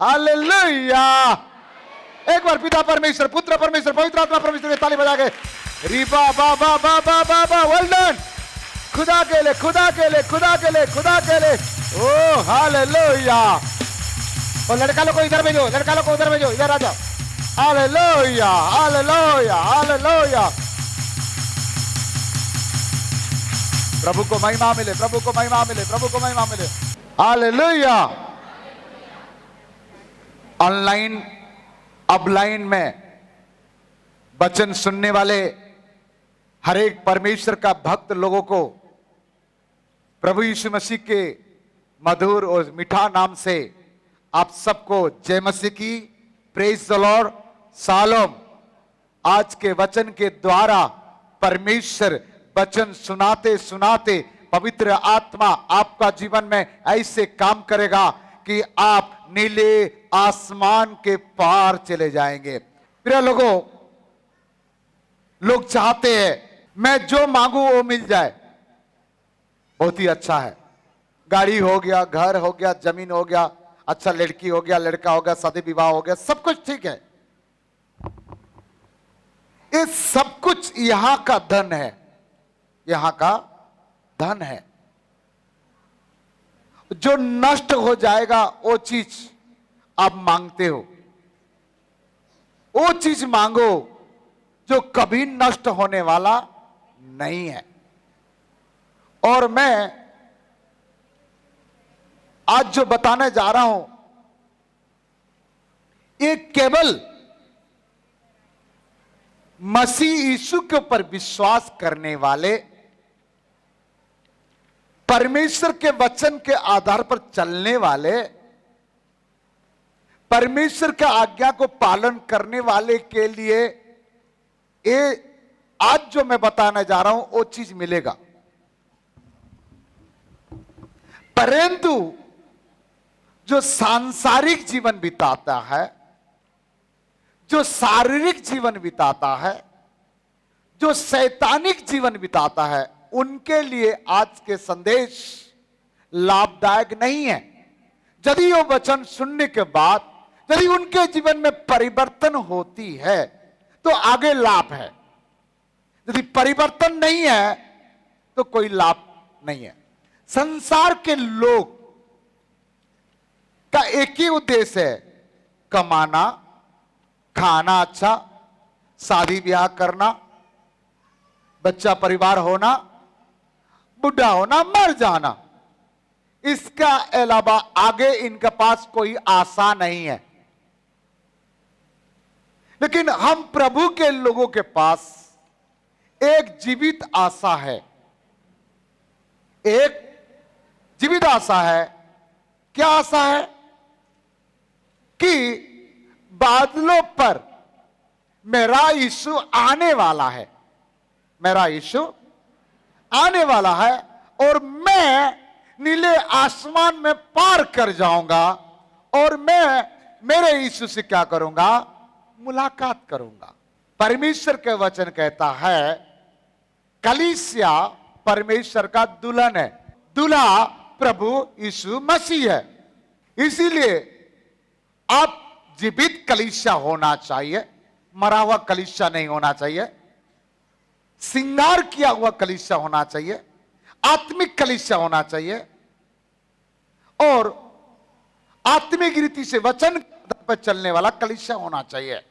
Hallelujah. एक बार पिता परमेश्वर, पुत्र परमेश्वर, पवित्र आत्मा परमेश्वर के ताली बजा के रीबा बा बा बा बा बा बा। Well done. खुदा के लिए, खुदा के लिए, खुदा के लिए, खुदा के लिए। ओ हालेलुया। और लड़का लोग को इधर भेजो, लड़का लोग को उधर भेजो, इधर आ जाओ। Hallelujah, hallelujah, hallelujah. प्रभु को महिमा मिले, प्रभु को महिमा मिले, प्रभु को महिमा मिले। हालेलुया। ऑनलाइन, ऑफलाइन में वचन सुनने वाले हर एक परमेश्वर का भक्त लोगों को प्रभु यीशु मसीह के मधुर और मीठा नाम से आप सबको जय मसीह की, प्रेज द लॉर्ड, शालोम। आज के वचन के द्वारा परमेश्वर वचन सुनाते सुनाते पवित्र आत्मा आपका जीवन में ऐसे काम करेगा कि आप नीले आसमान के पार चले जाएंगे। प्रिय लोगों, लोग चाहते हैं मैं जो मांगू वो मिल जाए, बहुत ही अच्छा है। गाड़ी हो गया, घर हो गया, जमीन हो गया, अच्छा लड़की हो गया, लड़का हो गया, शादी विवाह हो गया, सब कुछ ठीक है। ये सब कुछ यहां का धन है, यहां का धन है। जो नष्ट हो जाएगा वो चीज आप मांगते हो, वो चीज मांगो जो कभी नष्ट होने वाला नहीं है। और मैं आज जो बताने जा रहा हूं ये केवल मसीह यीशु के ऊपर विश्वास करने वाले, परमेश्वर के वचन के आधार पर चलने वाले, परमेश्वर के आज्ञा को पालन करने वाले के लिए ये आज जो मैं बताने जा रहा हूं वो चीज मिलेगा। परंतु जो सांसारिक जीवन बिताता है, जो शारीरिक जीवन बिताता है, जो शैतानिक जीवन बिताता है, उनके लिए आज के संदेश लाभदायक नहीं है। यदि वो वचन सुनने के बाद यदि उनके जीवन में परिवर्तन होती है तो आगे लाभ है, यदि परिवर्तन नहीं है तो कोई लाभ नहीं है। संसार के लोग का एक ही उद्देश्य है, कमाना, खाना अच्छा, शादी ब्याह करना, बच्चा परिवार होना, बुढ़ा होना, मर जाना। इसका अलावा आगे इनके पास कोई आशा नहीं है। लेकिन हम प्रभु के लोगों के पास एक जीवित आशा है, एक जीवित आशा है। क्या आशा है? कि बादलों पर मेरा यीशु आने वाला है, मेरा यीशु आने वाला है और मैं नीले आसमान में पार कर जाऊंगा और मैं मेरे यीशु से क्या करूंगा? मुलाकात करूंगा। परमेश्वर के वचन कहता है कलीसिया परमेश्वर का दुल्हन है, दूल्हा प्रभु यीशु मसीह है। इसीलिए आप जीवित कलीसिया होना चाहिए, मरा हुआ कलीसिया नहीं होना चाहिए, श्रृंगार किया हुआ कलीसिया होना चाहिए, आत्मिक कलीसिया होना चाहिए और आत्मिक रीति से वचन पर चलने वाला कलीसिया होना चाहिए।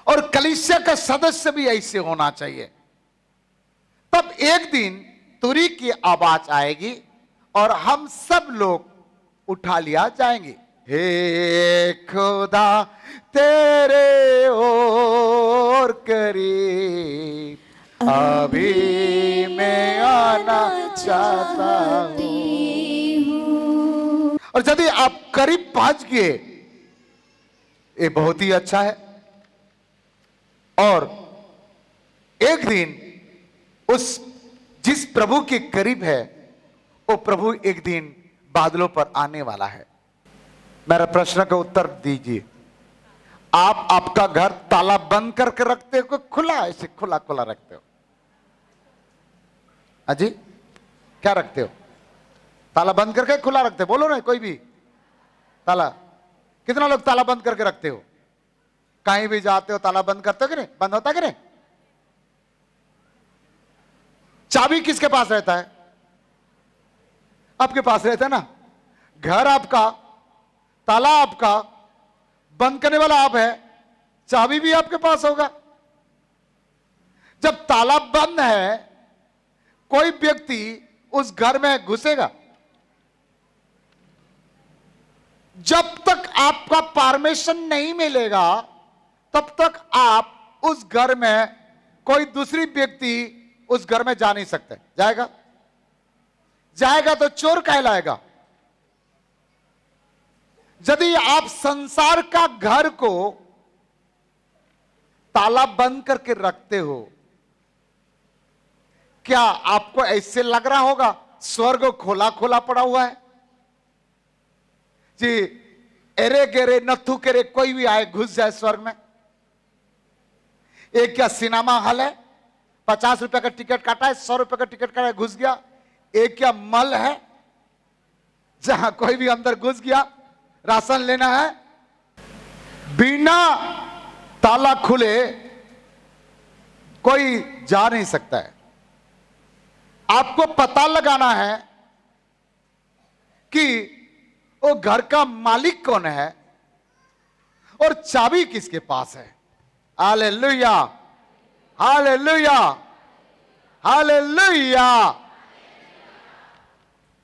और कलीसिया का सदस्य भी ऐसे होना चाहिए। तब एक दिन तुरी की आवाज आएगी और हम सब लोग उठा लिया जाएंगे। हे खुदा तेरे ओर करीब अभी मैं आना चाहता हूं। और यदि आप करीब पहुंच गए ये बहुत ही अच्छा है। और एक दिन उस जिस प्रभु के करीब है वो प्रभु एक दिन बादलों पर आने वाला है। मेरा प्रश्न का उत्तर दीजिए। आप आपका घर ताला बंद करके रखते हो कि खुला, ऐसे खुला खुला रखते हो? अजी क्या रखते हो? ताला बंद करके खुला रखते हो? बोलो ना कोई भी। ताला, कितना लोग ताला बंद करके रखते हो? कहीं भी जाते हो ताला बंद करते हो कि नहीं? बंद होता कि नहीं? चाबी किसके पास रहता है? आपके पास रहता है ना। घर आपका, ताला आपका, बंद करने वाला आप है, चाबी भी आपके पास होगा। जब ताला बंद है, कोई व्यक्ति उस घर में घुसेगा? जब तक आपका परमिशन नहीं मिलेगा तब तक आप उस घर में, कोई दूसरी व्यक्ति उस घर में जा नहीं सकते। जाएगा? जाएगा तो चोर कहलाएगा। यदि आप संसार का घर को ताला बंद करके रखते हो, क्या आपको ऐसे लग रहा होगा स्वर्ग खोला खोला पड़ा हुआ है जी? एरे गेरे नथु केरे कोई भी आए घुस जाए स्वर्ग में? एक क्या सिनेमा हॉल है, 50 रुपए का टिकट काटा है, 100 रुपए का टिकट काटा है, घुस गया? एक क्या मल है जहां कोई भी अंदर घुस गया, राशन लेना है, बिना ताला खुले कोई जा नहीं सकता है। आपको पता लगाना है कि वो घर का मालिक कौन है और चाबी किसके पास है। Hallelujah, hallelujah, hallelujah.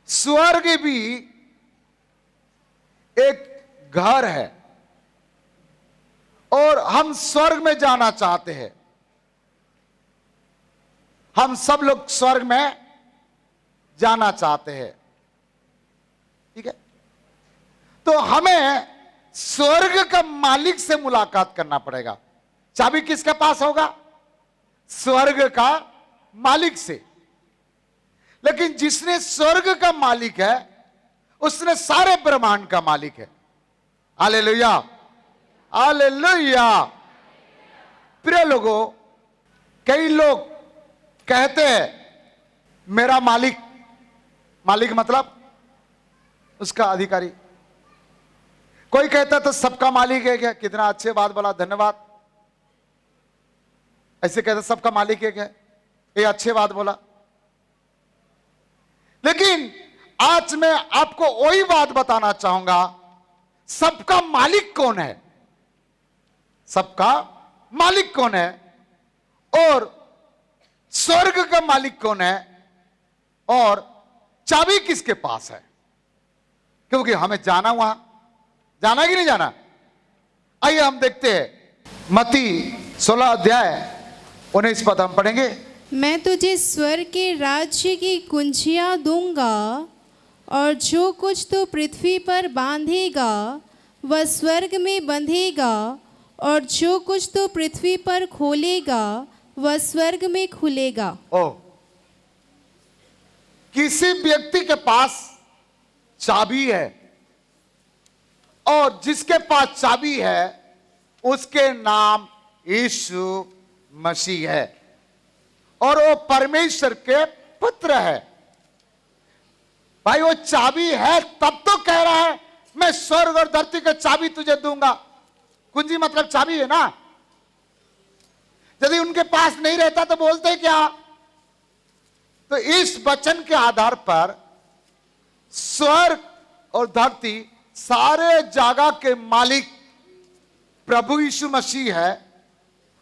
स्वर्ग भी एक घर है और हम स्वर्ग में जाना चाहते हैं। हम सब लोग स्वर्ग में जाना चाहते हैं, ठीक है? तो हमें स्वर्ग का मालिक से मुलाकात करना पड़ेगा। चाबी किसके पास होगा? स्वर्ग का मालिक से। लेकिन जिसने स्वर्ग का मालिक है, उसने सारे ब्रह्मांड का मालिक है। Hallelujah, hallelujah. प्रिय लोगों, कई लोग कहते हैं मेरा मालिक, मालिक मतलब उसका अधिकारी। कोई कहता तो सबका मालिक है क्या? कितना अच्छे बात बोला, धन्यवाद। ऐसे कहते सबका मालिक है क्या? ये अच्छे बात बोला। लेकिन आज मैं आपको वही बात बताना चाहूंगा, सबका मालिक कौन है? सबका मालिक कौन है और स्वर्ग का मालिक कौन है और चाबी किसके पास है? क्योंकि हमें जाना, वहां जाना कि नहीं जाना? आइए हम देखते हैं मत्ती 16 अध्याय 19 पद हम पढ़ेंगे। मैं तुझे स्वर्ग के राज्य की कुंजियां दूंगा और जो कुछ तू पृथ्वी पर बांधेगा वह स्वर्ग में बंधेगा और जो कुछ तू पृथ्वी पर खोलेगा वह स्वर्ग में खुलेगा। ओ, किसी व्यक्ति के पास चाबी है और जिसके पास चाबी है उसके नाम यीशु मसीह है और वो परमेश्वर के पुत्र है। भाई वो चाबी है तब तो कह रहा है मैं स्वर्ग और धरती की चाबी तुझे दूंगा। कुंजी मतलब चाबी है ना। यदि उनके पास नहीं रहता तो बोलते क्या? तो इस वचन के आधार पर स्वर्ग और धरती सारे जगह के मालिक प्रभु यीशु मसीह है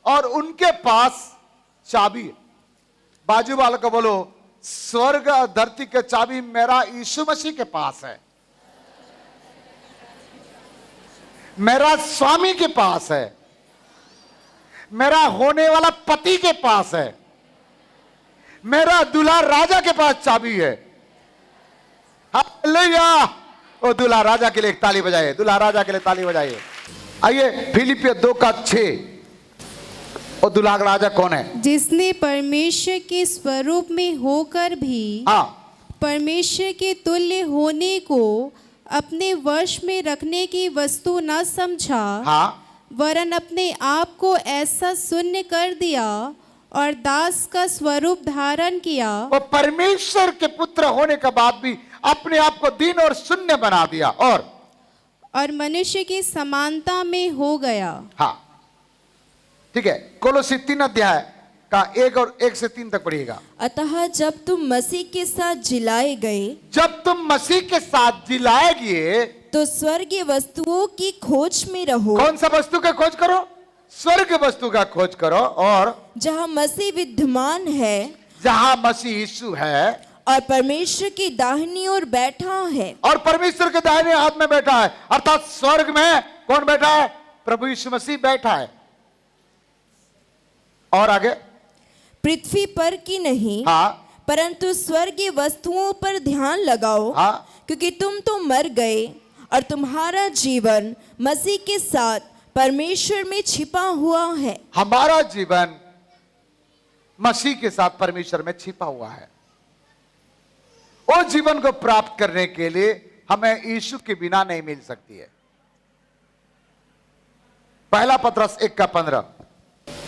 और उनके पास चाबी है। बाजू वाले को बोलो, स्वर्ग और धरती के चाबी मेरा यीशु मसीह के पास है, मेरा स्वामी के पास है, मेरा होने वाला पति के पास है, मेरा दूल्हा राजा के पास चाबी है। हालेलुया। ओ दूल्हा राजा के लिए एक ताली बजाइए, दूल्हा राजा के लिए ताली बजाइए। आइए फिलिपियर 2:6। और दूल्हा राजा कौन है? जिसने परमेश्वर के स्वरूप में होकर भी परमेश्वर के तुल्य होने को अपने वश में रखने की वस्तु न समझा, वरन अपने आप को ऐसा शून्य कर दिया और दास का स्वरूप धारण किया। वो परमेश्वर के पुत्र होने के बाद भी अपने आप को दीन और शून्य बना दिया और मनुष्य की समानता में हो गया। हाँ, ठीक है। कोलोसी 3 अध्याय का 1 और 1 से 3 तक पढ़िएगा। अतः जब तुम मसीह के साथ जिलाए गए, जब तुम मसीह के साथ जिलाए गए, तो स्वर्गीय वस्तुओं की खोज में रहो। कौन सा वस्तु का खोज करो? स्वर्ग वस्तु का खोज करो। और जहाँ मसीह विद्यमान है, जहां मसीह यीशु है और परमेश्वर की दाहिनी ओर बैठा है। और परमेश्वर के दाहिने हाथ में बैठा है, अर्थात स्वर्ग में कौन बैठा है? प्रभु यीशु मसीह बैठा है। और आगे, पृथ्वी पर की नहीं, हाँ, परंतु स्वर्गीय वस्तुओं पर ध्यान लगाओ। हाँ, क्योंकि तुम तो मर गए और तुम्हारा जीवन मसीह के साथ परमेश्वर में छिपा हुआ है। हमारा जीवन मसीह के साथ परमेश्वर में छिपा हुआ है। उस जीवन को प्राप्त करने के लिए हमें यीशु के बिना नहीं मिल सकती है। पहला पत्रस 1:15,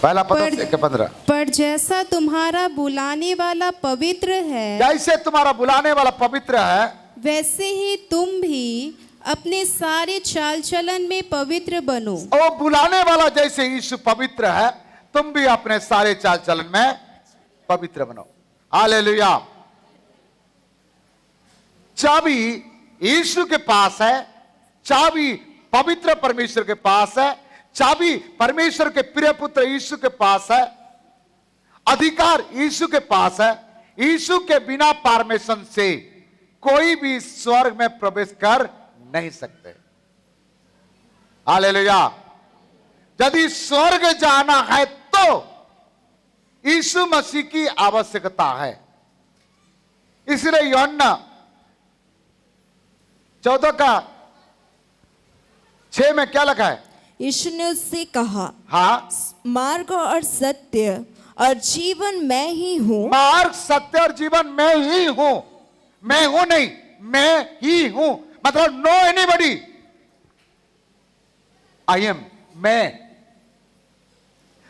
पहला पत्रस 1:15। पर जैसा तुम्हारा बुलाने वाला पवित्र है, जैसे तुम्हारा बुलाने वाला पवित्र है, वैसे ही तुम भी अपने सारे चाल चलन में पवित्र बनो। वो बुलाने वाला जैसे यीशु पवित्र है, तुम भी अपने सारे चाल चलन में पवित्र बनो। हालेलुया। चाबी यीशु के पास है, चाबी पवित्र परमेश्वर के पास है, चाबी परमेश्वर के प्रिय पुत्र यीशु के पास है, अधिकार यीशु के पास है। यीशु के बिना परमिशन से कोई भी स्वर्ग में प्रवेश कर नहीं सकते। हालेलुया। यदि स्वर्ग जाना है तो यीशु मसीह की आवश्यकता है। इसलिए यूहन्ना 14:6 में क्या लिखा है? यीशु ने उससे कहा, हाँ, मार्ग और सत्य और जीवन मैं ही हूँ। मार्ग, सत्य और जीवन मैं ही हूं। मैं हूं नहीं, मैं ही हूं। मतलब नो एनीबॉडी, आई एम, मैं।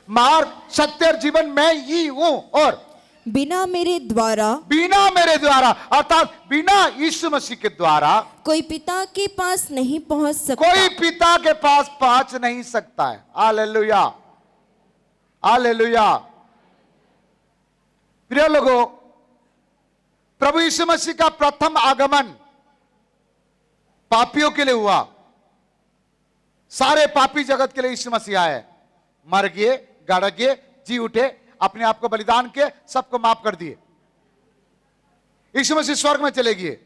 मार्ग, सत्य और जीवन मैं ही हूं। और बिना मेरे द्वारा, बिना मेरे द्वारा, अर्थात बिना यीशु मसीह के द्वारा कोई पिता के पास नहीं पहुंच सकता। कोई पिता के पास पहुंच नहीं सकता है। Hallelujah, hallelujah. प्रिय लोगों, प्रभु यीशु मसीह का प्रथम आगमन पापियों के लिए हुआ। सारे पापी जगत के लिए यीशु मसीह आए, मर गए, गाड़ गए, जी उठे, अपने आप को बलिदान के, सबको माफ कर दिए। यीशु मसीह स्वर्ग में चले गए,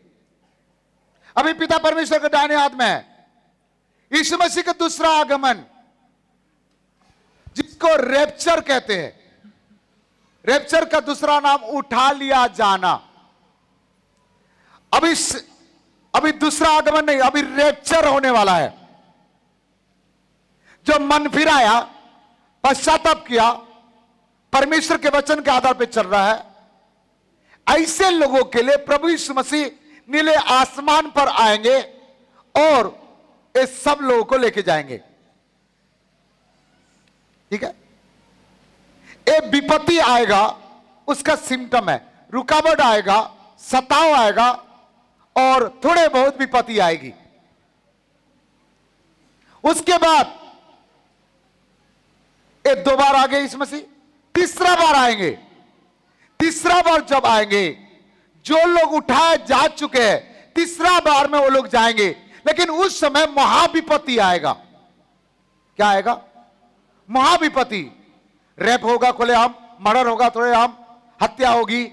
अभी पिता परमेश्वर के दाहिने हाथ में है। यीशु मसीह का दूसरा आगमन, जिसको रैप्चर कहते हैं, रैप्चर का दूसरा नाम उठा लिया जाना। अभी दूसरा आगमन नहीं, अभी रैप्चर होने वाला है। जो मन फिराया, पश्चाताप किया, परमेश्वर के वचन के आधार पर चल रहा है, ऐसे लोगों के लिए प्रभु यीशु मसीह नीले आसमान पर आएंगे और इस सब लोगों को लेके जाएंगे। ठीक है। एक विपत्ति आएगा, उसका सिम्टम है, रुकावट आएगा, सताव आएगा और थोड़े बहुत विपत्ति आएगी। उसके बाद ये 2 बार आ गए यीशु मसीह, तीसरा बार आएंगे। तीसरा बार जब आएंगे, जो लोग उठाए जा चुके हैं, तीसरा बार में वो लोग जाएंगे, लेकिन उस समय महाविपत्ति आएगा। क्या आएगा? महाविपत्ति। रेप होगा खुलेआम, मर्डर होगा खुलेआम, हत्या होगी,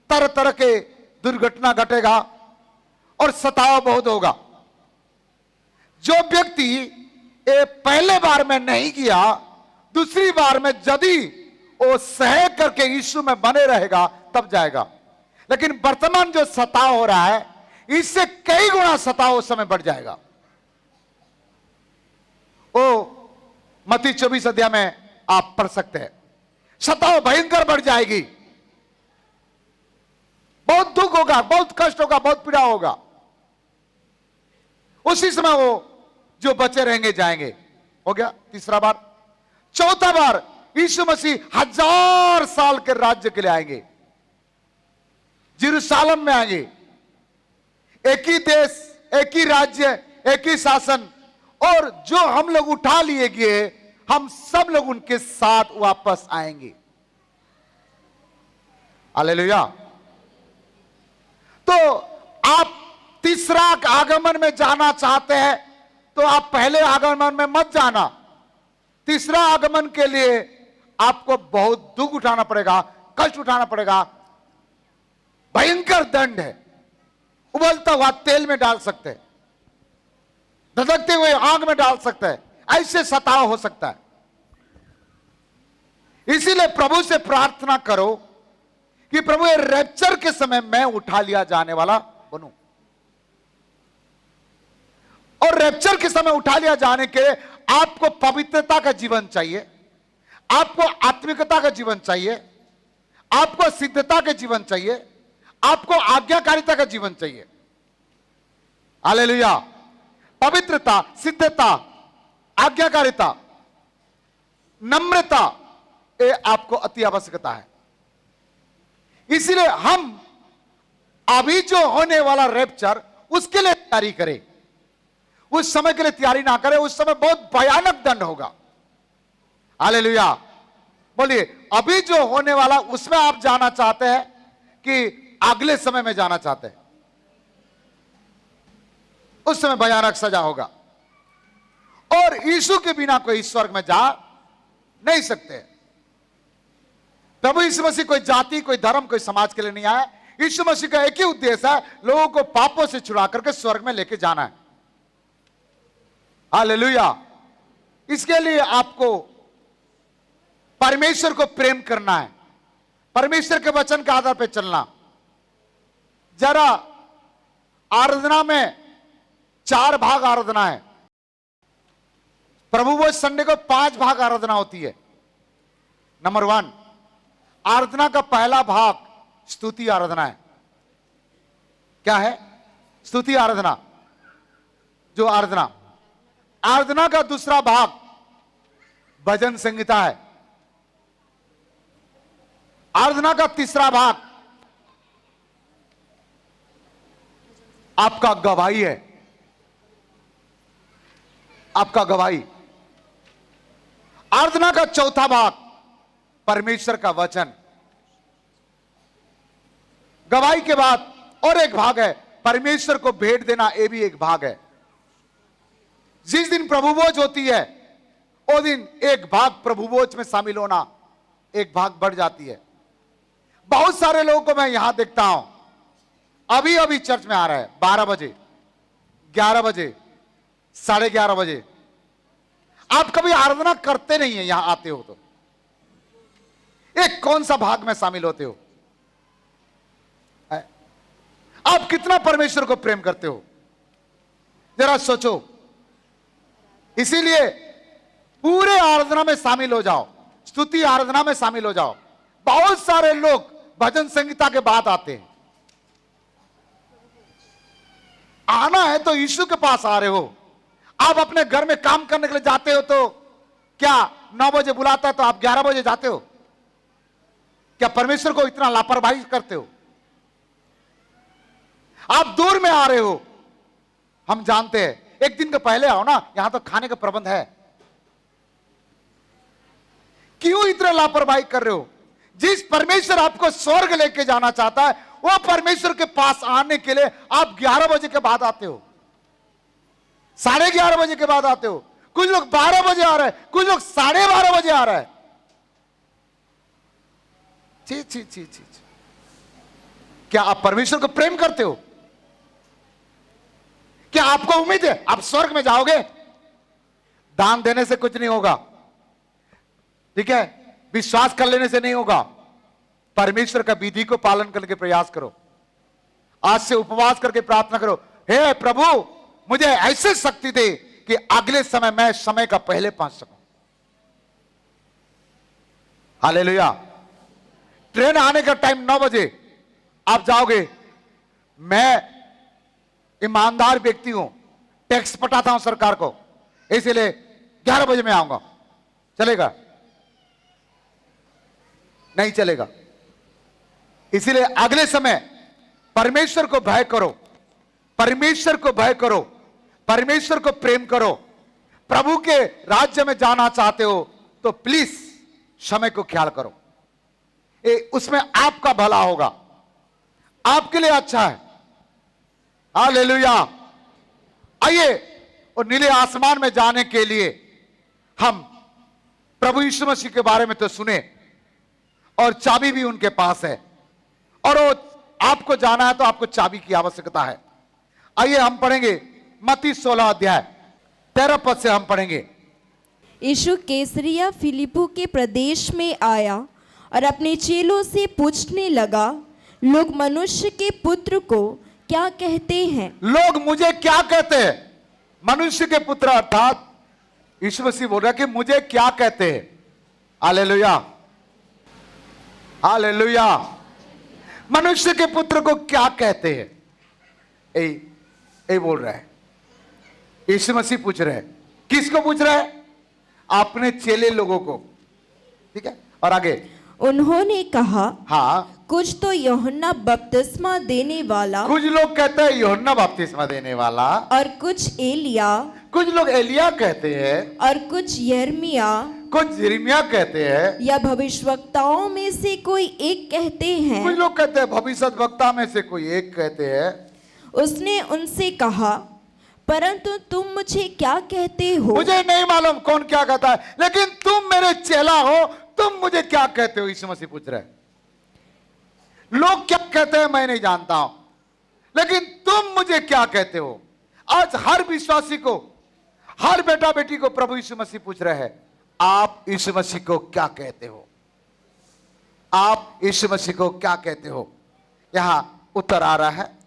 तरह तरह के दुर्घटना घटेगा और सताव बहुत होगा। जो व्यक्ति ये पहले बार में नहीं किया, दूसरी बार में यदि वो सह करके यीशु में बने रहेगा तब जाएगा। लेकिन वर्तमान जो सताव हो रहा है, इससे कई गुना सताव उस समय बढ़ जाएगा। ओ मत्ती 24 अध्याय में आप पढ़ सकते हैं, सताव भयंकर बढ़ जाएगी, बहुत दुख होगा, बहुत कष्ट होगा, बहुत पीड़ा होगा। उसी समय वो जो बचे रहेंगे जाएंगे। हो गया तीसरा बार। चौथा बार यीशु मसीह 1000 साल के राज्य के लिए आएंगे, यरूशलेम में आएंगे। एक ही देश, एक ही राज्य, एक ही शासन, और जो हम लोग उठा लिए गए हम सब लोग उनके साथ वापस आएंगे। हालेलुया। तो आप तीसरा आगमन में जाना चाहते हैं तो आप पहले आगमन में मत जाना। तीसरा आगमन के लिए आपको बहुत दुख उठाना पड़ेगा, कष्ट उठाना पड़ेगा, भयंकर दंड है। उबलता हुआ तेल में डाल सकते हैं, धधकते हुए आग में डाल सकते हैं, ऐसे सताव हो सकता है। इसीलिए प्रभु से प्रार्थना करो कि प्रभु ये रैप्चर के समय मैं उठा लिया जाने वाला बनूं। और रैप्चर के समय उठा लिया जाने के लिए आपको पवित्रता का जीवन चाहिए, आपको आत्मिकता का जीवन चाहिए, आपको सिद्धता का जीवन चाहिए, आपको आज्ञाकारिता का जीवन चाहिए। हालेलुया। पवित्रता, सिद्धता, आज्ञाकारिता, नम्रता, ये आपको अति आवश्यकता है। इसलिए हम अभी जो होने वाला रैप्चर उसके लिए तैयारी करें। उस समय के लिए तैयारी ना करें, उस समय बहुत भयानक दंड होगा। हालेलुया। बोलिए, अभी जो होने वाला उसमें आप जाना चाहते हैं कि अगले समय में जाना चाहते हैं? उस समय भयानक सजा होगा और यीशु के बिना कोई स्वर्ग में जा नहीं सकते। प्रभु यीशु मसीह कोई जाति, कोई धर्म, कोई समाज के लिए नहीं आया। यीशु मसीह का एक ही उद्देश्य है, लोगों को पापों से छुड़ा करके स्वर्ग में लेके जाना है। हालेलुया। इसके लिए आपको परमेश्वर को प्रेम करना है, परमेश्वर के वचन के आधार पर चलना। जरा आराधना में 4 भाग आराधना है। प्रभु वो संडे को 5 भाग आराधना होती है। नंबर 1, आराधना का पहला भाग स्तुति आराधना है। क्या है? स्तुति आराधना। जो आराधना का दूसरा भाग भजन संगीता है। आराधना का तीसरा भाग आपका गवाही है, आपका गवाही। आराधना का चौथा भाग परमेश्वर का वचन। गवाही के बाद और एक भाग है परमेश्वर को भेंट देना, यह भी एक भाग है। जिस दिन प्रभु भोज होती है उस दिन एक भाग प्रभु भोज में शामिल होना, एक भाग बढ़ जाती है। बहुत सारे लोगों को मैं यहां देखता हूं, अभी अभी चर्च में आ रहा है 12 बजे, 11 बजे, 11:30 बजे। आप कभी आराधना करते नहीं है, यहां आते हो तो एक कौन सा भाग में शामिल होते हो? आप कितना परमेश्वर को प्रेम करते हो? जरा सोचो। इसीलिए पूरे आराधना में शामिल हो जाओ, स्तुति आराधना में शामिल हो जाओ। बहुत सारे लोग भजन संगीता के बाद आते हैं। आना है तो यीशु के पास आ रहे हो। आप अपने घर में काम करने के लिए जाते हो तो क्या 9 बजे बुलाता है तो आप 11 बजे जाते हो? क्या परमेश्वर को इतना लापरवाही करते हो? आप दूर में आ रहे हो, हम जानते हैं। एक दिन के पहले आओ ना, यहां तो खाने का प्रबंध है। क्यों इतना लापरवाही कर रहे हो? जिस परमेश्वर आपको स्वर्ग लेके जाना चाहता है वो परमेश्वर के पास आने के लिए आप 11 बजे के बाद आते हो, 11:30 बजे के बाद आते हो। कुछ लोग 12 बजे आ रहे हैं, कुछ लोग 12:30 बजे आ रहे हैं। ची ची ची ची। क्या आप परमेश्वर को प्रेम करते हो? क्या आपको उम्मीद है आप स्वर्ग में जाओगे? दान देने से कुछ नहीं होगा, ठीक है? विश्वास कर लेने से नहीं होगा। परमेश्वर का विधि को पालन करने के प्रयास करो। आज से उपवास करके प्रार्थना करो, हे प्रभु मुझे ऐसे शक्ति दे कि अगले समय मैं समय का पहले पहुंच सकूं। हालेलुया। ट्रेन आने का टाइम 9 बजे, आप जाओगे। मैं ईमानदार व्यक्ति हूं, टैक्स पटाता हूं सरकार को, इसलिए 11 बजे मैं आऊंगा। चलेगा? नहीं चलेगा। इसीलिए अगले समय परमेश्वर को भय करो, परमेश्वर को भय करो, परमेश्वर को प्रेम करो, प्रभु के राज्य में जाना चाहते हो तो प्लीज समय को ख्याल करो। उसमें आपका भला होगा, आपके लिए अच्छा है। हालेलुया। आइए, और नीले आसमान में जाने के लिए हम प्रभु यीशु मसीह के बारे में तो सुने, और चाबी भी उनके पास है, और वो आपको जाना है तो आपको चाबी की आवश्यकता है। आइए हम पढ़ेंगे मत्ती 16 अध्याय 13 पद से हम पढ़ेंगे। यीशु कैसरिया फिलिप्पी के प्रदेश में आया और अपने चेलों से पूछने लगा, लोग मनुष्य के पुत्र को क्या कहते हैं? लोग मुझे क्या कहते हैं? मनुष्य के पुत्र अर्थात यीशु मसीह बोल रहा है कि मुझे क्या कहते हैं। Hallelujah, hallelujah. मनुष्य के पुत्र को क्या कहते हैं? ये बोल रहा है, यीशु मसीह पूछ रहे हैं। किसको पूछ रहा है? अपने चेले लोगों को। ठीक है, और आगे उन्होंने कहा, हाँ, कुछ तो यूहन्ना बपतिस्मा देने वाला, कुछ लोग कहते हैं यूहन्ना बपतिस्मा देने वाला, और कुछ एलिया, कुछ लोग एलिया कहते हैं, और कुछ यिर्मयाह, कुछ यिर्मयाह कहते हैं, या भविष्यवक्ताओं में से कोई एक कहते हैं। कुछ लोग कहते हैं भविष्यवक्ता में से कोई एक कहते हैं। उसने उनसे कहा, परंतु तुम मुझे क्या कहते हो? मुझे नहीं मालूम कौन क्या कहता है, लेकिन तुम मेरे चेला हो, तुम मुझे क्या कहते हो? यीशु मसीह पूछ रहे हैं। लोग क्या कहते हैं मैं नहीं जानता हूं, लेकिन तुम मुझे क्या कहते हो? आज हर विश्वासी को, हर बेटा बेटी को प्रभु यीशु मसीह पूछ रहे हैं, आप यीशु मसीह को क्या कहते हो? आप यीशु मसीह को क्या कहते हो? यहां उत्तर आ रहा है।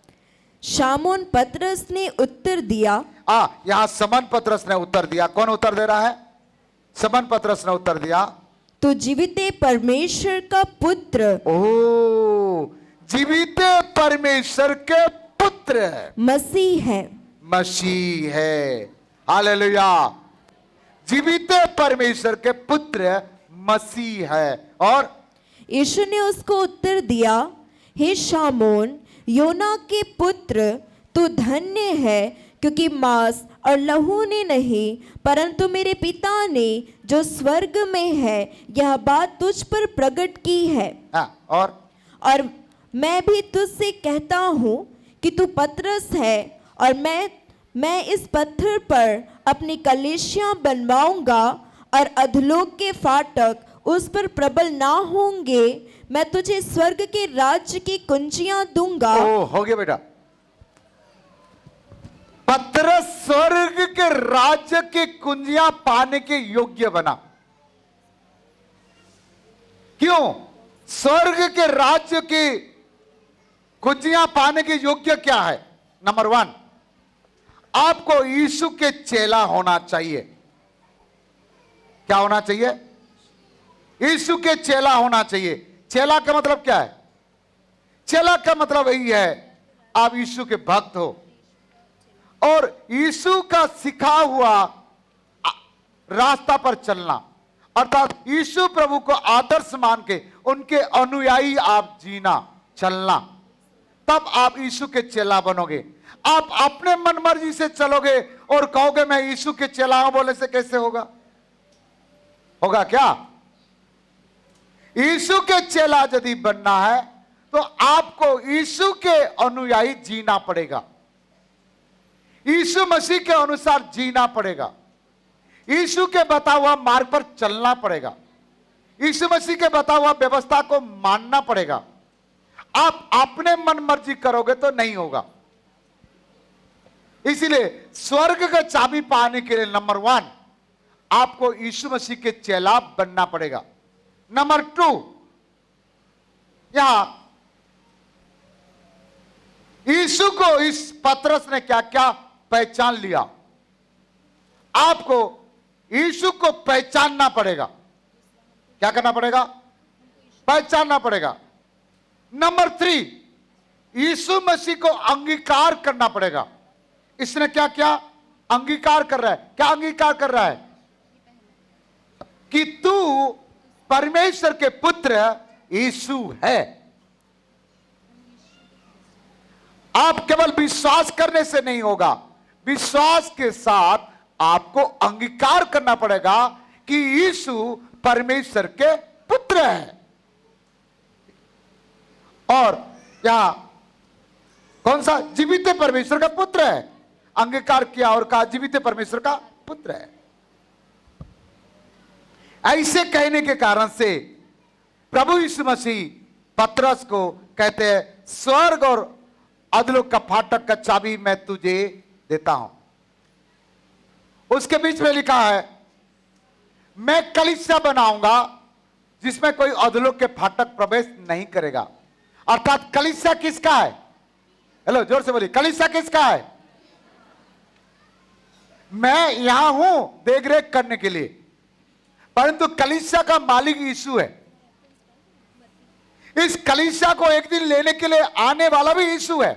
शामोन पतरस ने उत्तर दिया, यहां समन पतरस ने उत्तर दिया। कौन उत्तर दे रहा है? समन पतरस ने उत्तर दिया, तो जीवित परमेश्वर का पुत्र, ओ, जीवित परमेश्वर के पुत्र मसीह है। मसीह है। हालेलुया। जीवित परमेश्वर के पुत्र मसीह है। और यीशु ने उसको उत्तर दिया, हे शामोन, योना के पुत्र, तू धन्य है, क्योंकि मांस और लहू ने नहीं, परंतु मेरे पिता ने जो स्वर्ग में है यह बात तुझ पर प्रकट की है। और मैं भी तुझसे कहता हूँ कि तू पतरस है, और मैं इस पत्थर पर अपनी कलीसिया बनवाऊंगा, और अधोलोक के फाटक उस पर प्रबल ना होंगे। मैं तुझे स्वर्ग के राज्य की कुंजियां दूंगा। हो गया बेटा। पतरस स्वर्ग के राज्य की कुंजियां पाने के योग्य बना। क्यों? स्वर्ग के राज्य की कुंजियां पाने के योग्य क्या है? नंबर 1, आपको यीशु के चेला होना चाहिए। क्या होना चाहिए? यीशु के चेला होना चाहिए। चेला का मतलब क्या है? चेला का मतलब यही है, आप यीशु के भक्त हो और यीशु का सिखा हुआ रास्ता पर चलना, अर्थात यीशु प्रभु को आदर्श मान के उनके अनुयायी आप जीना, चलना, तब आप यीशु के चेला बनोगे। आप अपने मन मर्जी से चलोगे और कहोगे मैं यीशु के चेला हूं, बोले से कैसे होगा? होगा क्या? यीशु के चेला यदि बनना है तो आपको यीशु के अनुयायी जीना पड़ेगा, यीशु मसीह के अनुसार जीना पड़ेगा, यीशु के बता हुआ मार्ग पर चलना पड़ेगा, यीशु मसीह के बता हुआ व्यवस्था को मानना पड़ेगा। आप अपने मन मर्जी करोगे तो नहीं होगा। इसलिए स्वर्ग का चाबी पाने के लिए नंबर 1, आपको यीशु मसीह के चेला बनना पड़ेगा। नंबर 2, यहां यीशु को इस पतरस ने क्या क्या पहचान लिया। आपको यीशु को पहचानना पड़ेगा। क्या करना पड़ेगा? पहचानना पड़ेगा। नंबर 3, यीशु मसीह को अंगीकार करना पड़ेगा। इसने क्या क्या अंगीकार कर रहा है? क्या अंगीकार कर रहा है? कि तू परमेश्वर के पुत्र यीशु है। आप केवल विश्वास करने से नहीं होगा, विश्वास के साथ आपको अंगीकार करना पड़ेगा कि यीशु परमेश्वर के पुत्र है। और यहां कौन सा? जीवित परमेश्वर का पुत्र है। अंगीकार किया और कहा जीवित परमेश्वर का पुत्र है। ऐसे कहने के कारण से प्रभु यीशु मसीह पतरस को कहते हैं, स्वर्ग और अधोलोक का फाटक का चाबी मैं तुझे देता हूं। उसके बीच में लिखा है, मैं कलीसिया बनाऊंगा जिसमें कोई अधोलोक के फाटक प्रवेश नहीं करेगा। अर्थात कलीसिया किसका है? हेलो, जोर से बोलिए, कलीसिया किसका है? मैं यहां हूं देखरेख करने के लिए, परंतु कलीसिया का मालिक यीशु है। इस कलीसिया को एक दिन लेने के लिए आने वाला भी यीशु है।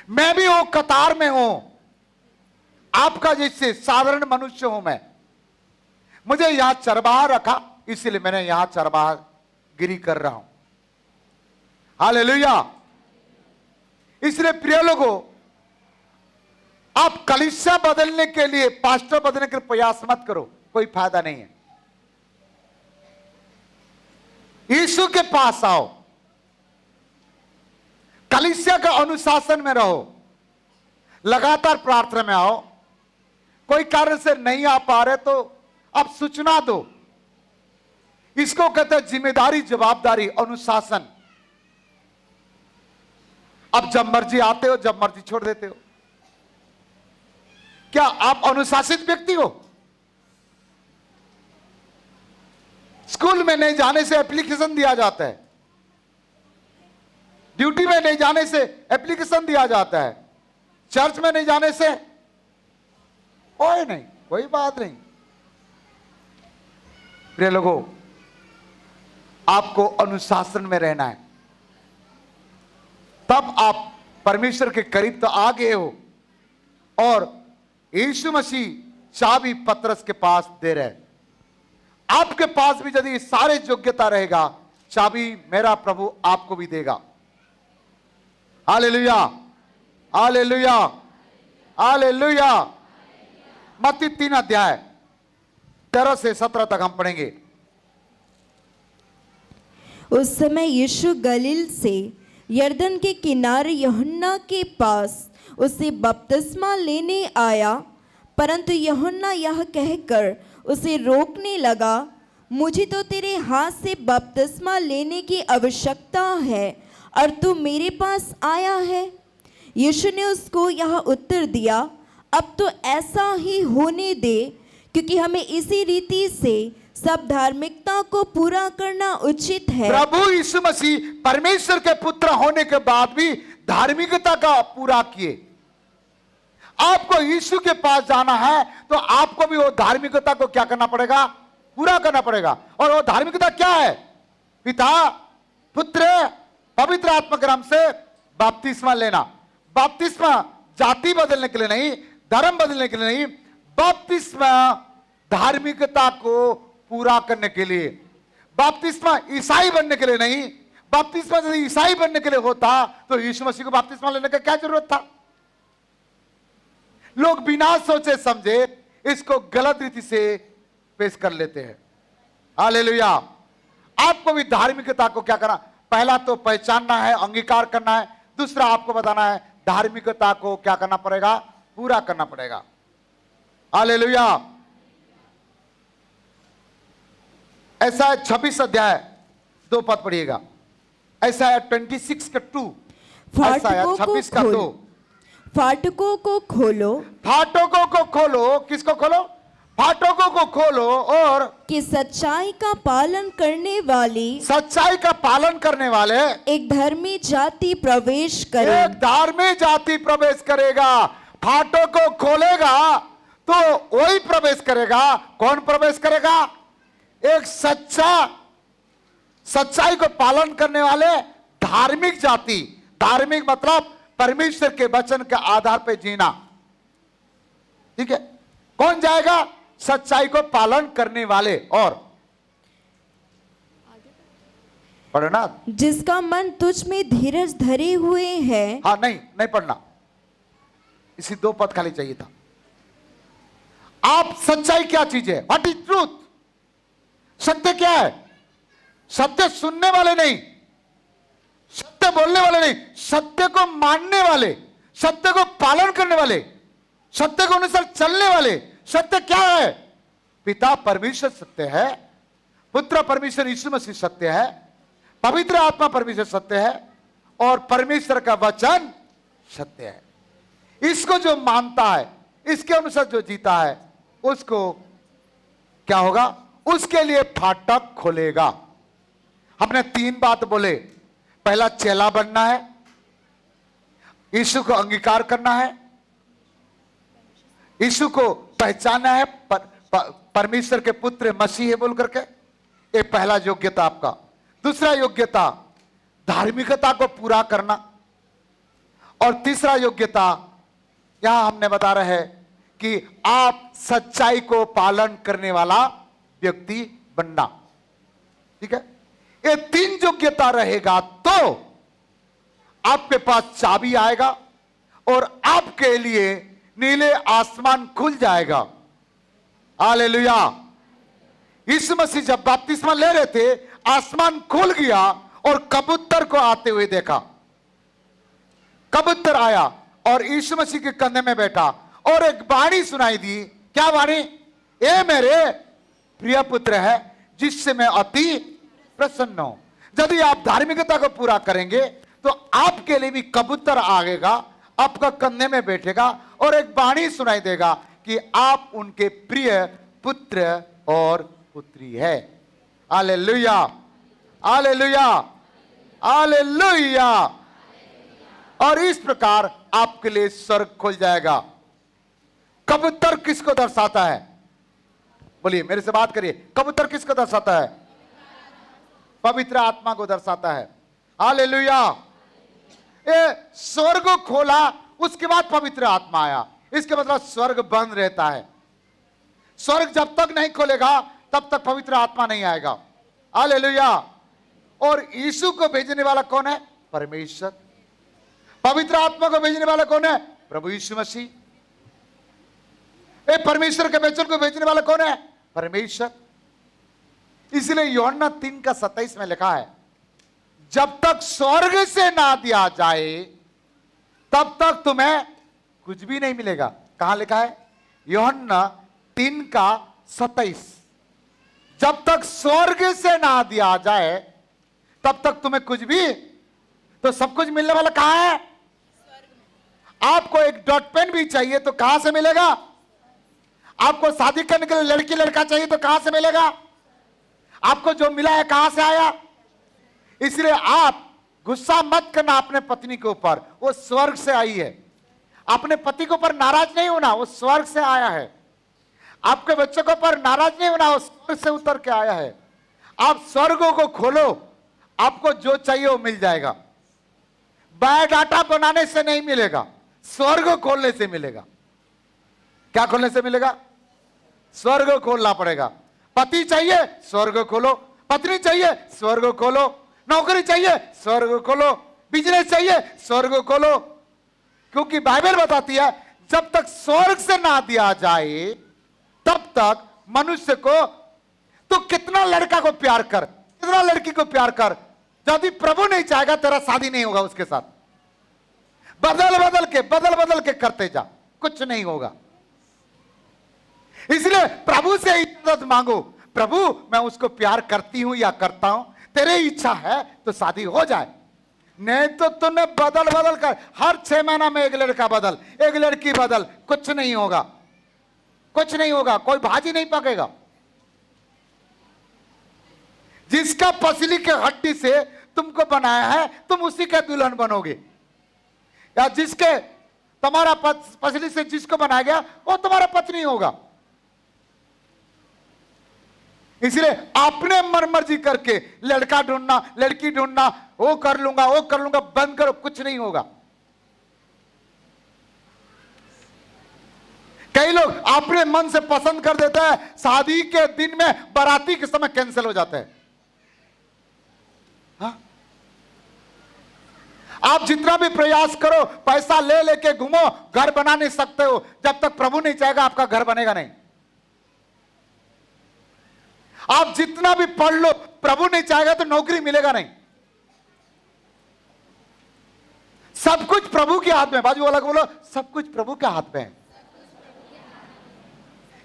मैं भी वो कतार में हूं, आपका जैसे साधारण मनुष्य हूं मैं। मुझे यहां चरवाहा रखा, इसलिए मैंने यहां चरवाहा गिरी कर रहा हूं। हालेलुया। इसलिए प्रिय लोगों, आप कलीसिया बदलने के लिए, पास्टर बदलने के लिए प्रयास मत करो, कोई फायदा नहीं है। यीशु के पास आओ, कलीसिया का अनुशासन में रहो, लगातार प्रार्थना में आओ। कोई कारण से नहीं आ पा रहे तो अब सूचना दो। इसको कहते हैं जिम्मेदारी, जवाबदारी, अनुशासन। अब जब मर्जी आते हो, जब मर्जी छोड़ देते हो। क्या आप अनुशासित व्यक्ति हो? स्कूल में नहीं जाने से एप्लीकेशन दिया जाता है, ड्यूटी में नहीं जाने से एप्लीकेशन दिया जाता है, चर्च में नहीं जाने से कोई नहीं, कोई बात नहीं। प्रिय लोगों, आपको अनुशासन में रहना है, तब आप परमेश्वर के करीब तो आ गए हो। और यीशु मसीह चाबी पतरस के पास दे रहे हैं। आपके पास भी यदि सारे योग्यता रहेगा, चाबी मेरा प्रभु आपको भी देगा। Hallelujah, hallelujah, hallelujah. मत्ती 3 अध्याय 13 से 17 तक हम पढ़ेंगे। उस समय यीशु गलील से यरदन के किनारे यूहन्ना के पास उसे बपतिस्मा लेने आया, परंतु यूहन्ना यह कहकर उसे रोकने लगा, मुझे तो तेरे हाथ से बपतिस्मा लेने की आवश्यकता है और तू मेरे पास आया है। यीशु ने उसको यह उत्तर दिया, अब तो ऐसा ही होने दे, क्योंकि हमें इसी रीति से सब धार्मिकता को पूरा करना उचित है। प्रभु यीशु मसीह परमेश्वर के पुत्र होने के बाद भी धार्मिकता का पूरा किए। आपको यीशु के पास जाना है तो आपको भी वो धार्मिकता को क्या करना पड़ेगा? पूरा करना पड़ेगा। और वो धार्मिकता क्या है? पिता, पुत्र, पवित्र आत्मा के नाम से बपतिस्मा लेना। बपतिस्मा जाति बदलने के लिए नहीं, धर्म बदलने के लिए नहीं, बपतिस्मा धार्मिकता को पूरा करने के लिए। बपतिस्मा ईसाई बनने के लिए नहीं। बपतिस्मा यदि ईसाई बनने के लिए होता तो यीशु मसीह को बपतिस्मा लेने की क्या जरूरत था? लोग बिना सोचे समझे इसको गलत रीति से पेश कर लेते हैं। हालेलुया। आपको भी धार्मिकता को क्या करना? पहला तो पहचानना है, अंगीकार करना है। दूसरा आपको बताना है धार्मिकता को क्या करना पड़ेगा? पूरा करना पड़ेगा। हालेलुया। ऐसा 26 अध्याय 2 पद पढ़िएगा। ऐसा है 26 का 2, ऐसा है 26 का 2। फाटकों को खोलो, फाटकों को खोलो। किसको खोलो? फाटकों को खोलो। और कि सच्चाई का पालन करने वाली, सच्चाई का पालन करने वाले एक धर्मी जाति प्रवेश करे। एक धार्मिक जाति प्रवेश करेगा। फाटकों को खोलेगा तो वही प्रवेश करेगा। कौन प्रवेश करेगा? एक सच्चाई को पालन करने वाले धार्मिक जाति। धार्मिक मतलब परमेश्वर के वचन के आधार पर जीना। ठीक है? कौन जाएगा? सच्चाई को पालन करने वाले। और पढ़ना, जिसका मन तुझ में धीरज धरे हुए है। हाँ, नहीं पढ़ना, इसी 2 पद खाली चाहिए था। आप सच्चाई क्या चीज है? What is truth? सत्य क्या है? सत्य सुनने वाले नहीं, सत्य बोलने वाले नहीं, सत्य को मानने वाले, सत्य को पालन करने वाले, सत्य को अनुसार चलने वाले। सत्य क्या है? पिता परमेश्वर सत्य है, पुत्र परमेश्वर यीशु मसीह सत्य है, पवित्र आत्मा परमेश्वर सत्य है, और परमेश्वर का वचन सत्य है। इसको जो मानता है, इसके अनुसार जो जीता है, उसको क्या होगा? उसके लिए फाटक खोलेगा। हमने 3 बात बोले। पहला, चेला बनना है, यीशु को अंगीकार करना है, यीशु को पहचानना है, परमेश्वर के पुत्र मसीह है बोल करके। ये पहला योग्यता आपका। दूसरा योग्यता, धार्मिकता को पूरा करना। और तीसरा योग्यता यहां हमने बता रहे हैं कि आप सच्चाई को पालन करने वाला व्यक्ति बनना। ठीक है? ये 3 योग्यता रहेगा तो आपके पास चाबी आएगा और आपके लिए नीले आसमान खुल जाएगा। हालेलुया। यीशु मसीह जब बपतिस्मा ले रहे थे, आसमान खुल गया और कबूतर को आते हुए देखा। कबूतर आया और यीशु मसीह के कंधे में बैठा और एक वाणी सुनाई दी। क्या वाणी? ये मेरे प्रिय पुत्र है जिससे मैं अति प्रसन्न हूं। यदि आप धार्मिकता को पूरा करेंगे तो आपके लिए भी कबूतर आएगा, आपका कंधे में बैठेगा और एक वाणी सुनाई देगा कि आप उनके प्रिय पुत्र और पुत्री है। Hallelujah, hallelujah, hallelujah. और इस प्रकार आपके लिए स्वर्ग खुल जाएगा। कबूतर किसको दर्शाता है? बोलिए, मेरे से बात करिए। कबूतर किसको दर्शाता है? पवित्र आत्मा को दर्शाता है। हालेलुया। ये स्वर्ग खोला, उसके बाद पवित्र आत्मा आया। इसके मतलब स्वर्ग बंद रहता है। स्वर्ग जब तक नहीं खोलेगा तब तक पवित्र आत्मा नहीं आएगा। हालेलुया। और यीशु को भेजने वाला कौन है? परमेश्वर। पवित्र आत्मा को भेजने वाला कौन है? प्रभु यीशु मसीह। परमेश्वर के वचन को भेजने वाला कौन है? परमेश्वर। इसलिए यूहन्ना 3:27 में लिखा है, जब तक स्वर्ग से ना दिया जाए तब तक तुम्हें कुछ भी नहीं मिलेगा। कहां लिखा है? यूहन्ना 3:27। जब तक स्वर्ग से ना दिया जाए तब तक तुम्हें कुछ भी, तो सब कुछ मिलने वाला कहां है? आपको एक डॉट पेन भी चाहिए तो कहां से मिलेगा? आपको शादी करने के लिए लड़की लड़का चाहिए तो कहां से मिलेगा? आपको जो मिला है कहां से आया? इसलिए आप गुस्सा मत करना अपने पत्नी के ऊपर, वो स्वर्ग से आई है। अपने पति के ऊपर नाराज नहीं होना, वो स्वर्ग से आया है। आपके बच्चों के ऊपर नाराज नहीं होना, वो स्वर्ग से उतर के आया है। आप स्वर्गों को खोलो, आपको जो चाहिए वो मिल जाएगा। बायोडाटा बनाने से नहीं मिलेगा, स्वर्ग खोलने से मिलेगा। क्या खोलने से मिलेगा? स्वर्ग खोलना पड़ेगा। पति चाहिए, स्वर्ग खोलो। पत्नी चाहिए, स्वर्ग खोलो। नौकरी चाहिए, स्वर्ग खोलो। बिजनेस चाहिए, स्वर्ग खोलो। क्योंकि बाइबल बताती है जब तक स्वर्ग से ना दिया जाए तब तक मनुष्य को, तो कितना लड़का को प्यार कर, कितना लड़की को प्यार कर, यदि प्रभु नहीं चाहेगा तेरा शादी नहीं होगा उसके साथ। बदल बदल के करते जा, कुछ नहीं होगा। इसलिए प्रभु से इज्जत मांगो, प्रभु मैं उसको प्यार करती हूं या करता हूं, तेरे इच्छा है तो शादी हो जाए। नहीं तो तुमने बदल कर हर 6 महीना में एक लड़का बदल, एक लड़की बदल, कुछ नहीं होगा, कुछ नहीं होगा। कोई भाजी नहीं पकेगा। जिसका पसली के हड्डी से तुमको बनाया है तुम उसी के दुल्हन बनोगे, या जिसके तुम्हारा पसली से जिसको बनाया गया वो तुम्हारा पत्नी होगा। इसलिए अपने मन मर्जी करके लड़का ढूंढना, लड़की ढूंढना, वो कर लूंगा बंद करो, कुछ नहीं होगा। कई लोग अपने मन से पसंद कर देते हैं, शादी के दिन में बाराती के समय कैंसिल हो जाता है। हाँ? आप जितना भी प्रयास करो, पैसा ले लेके घूमो, घर बना नहीं सकते हो। जब तक प्रभु नहीं चाहेगा आपका घर बनेगा नहीं। आप जितना भी पढ़ लो, प्रभु नहीं चाहेगा तो नौकरी मिलेगा नहीं। सब कुछ प्रभु के हाथ में। बाजू वाला को बोलो, सब कुछ प्रभु के हाथ में है।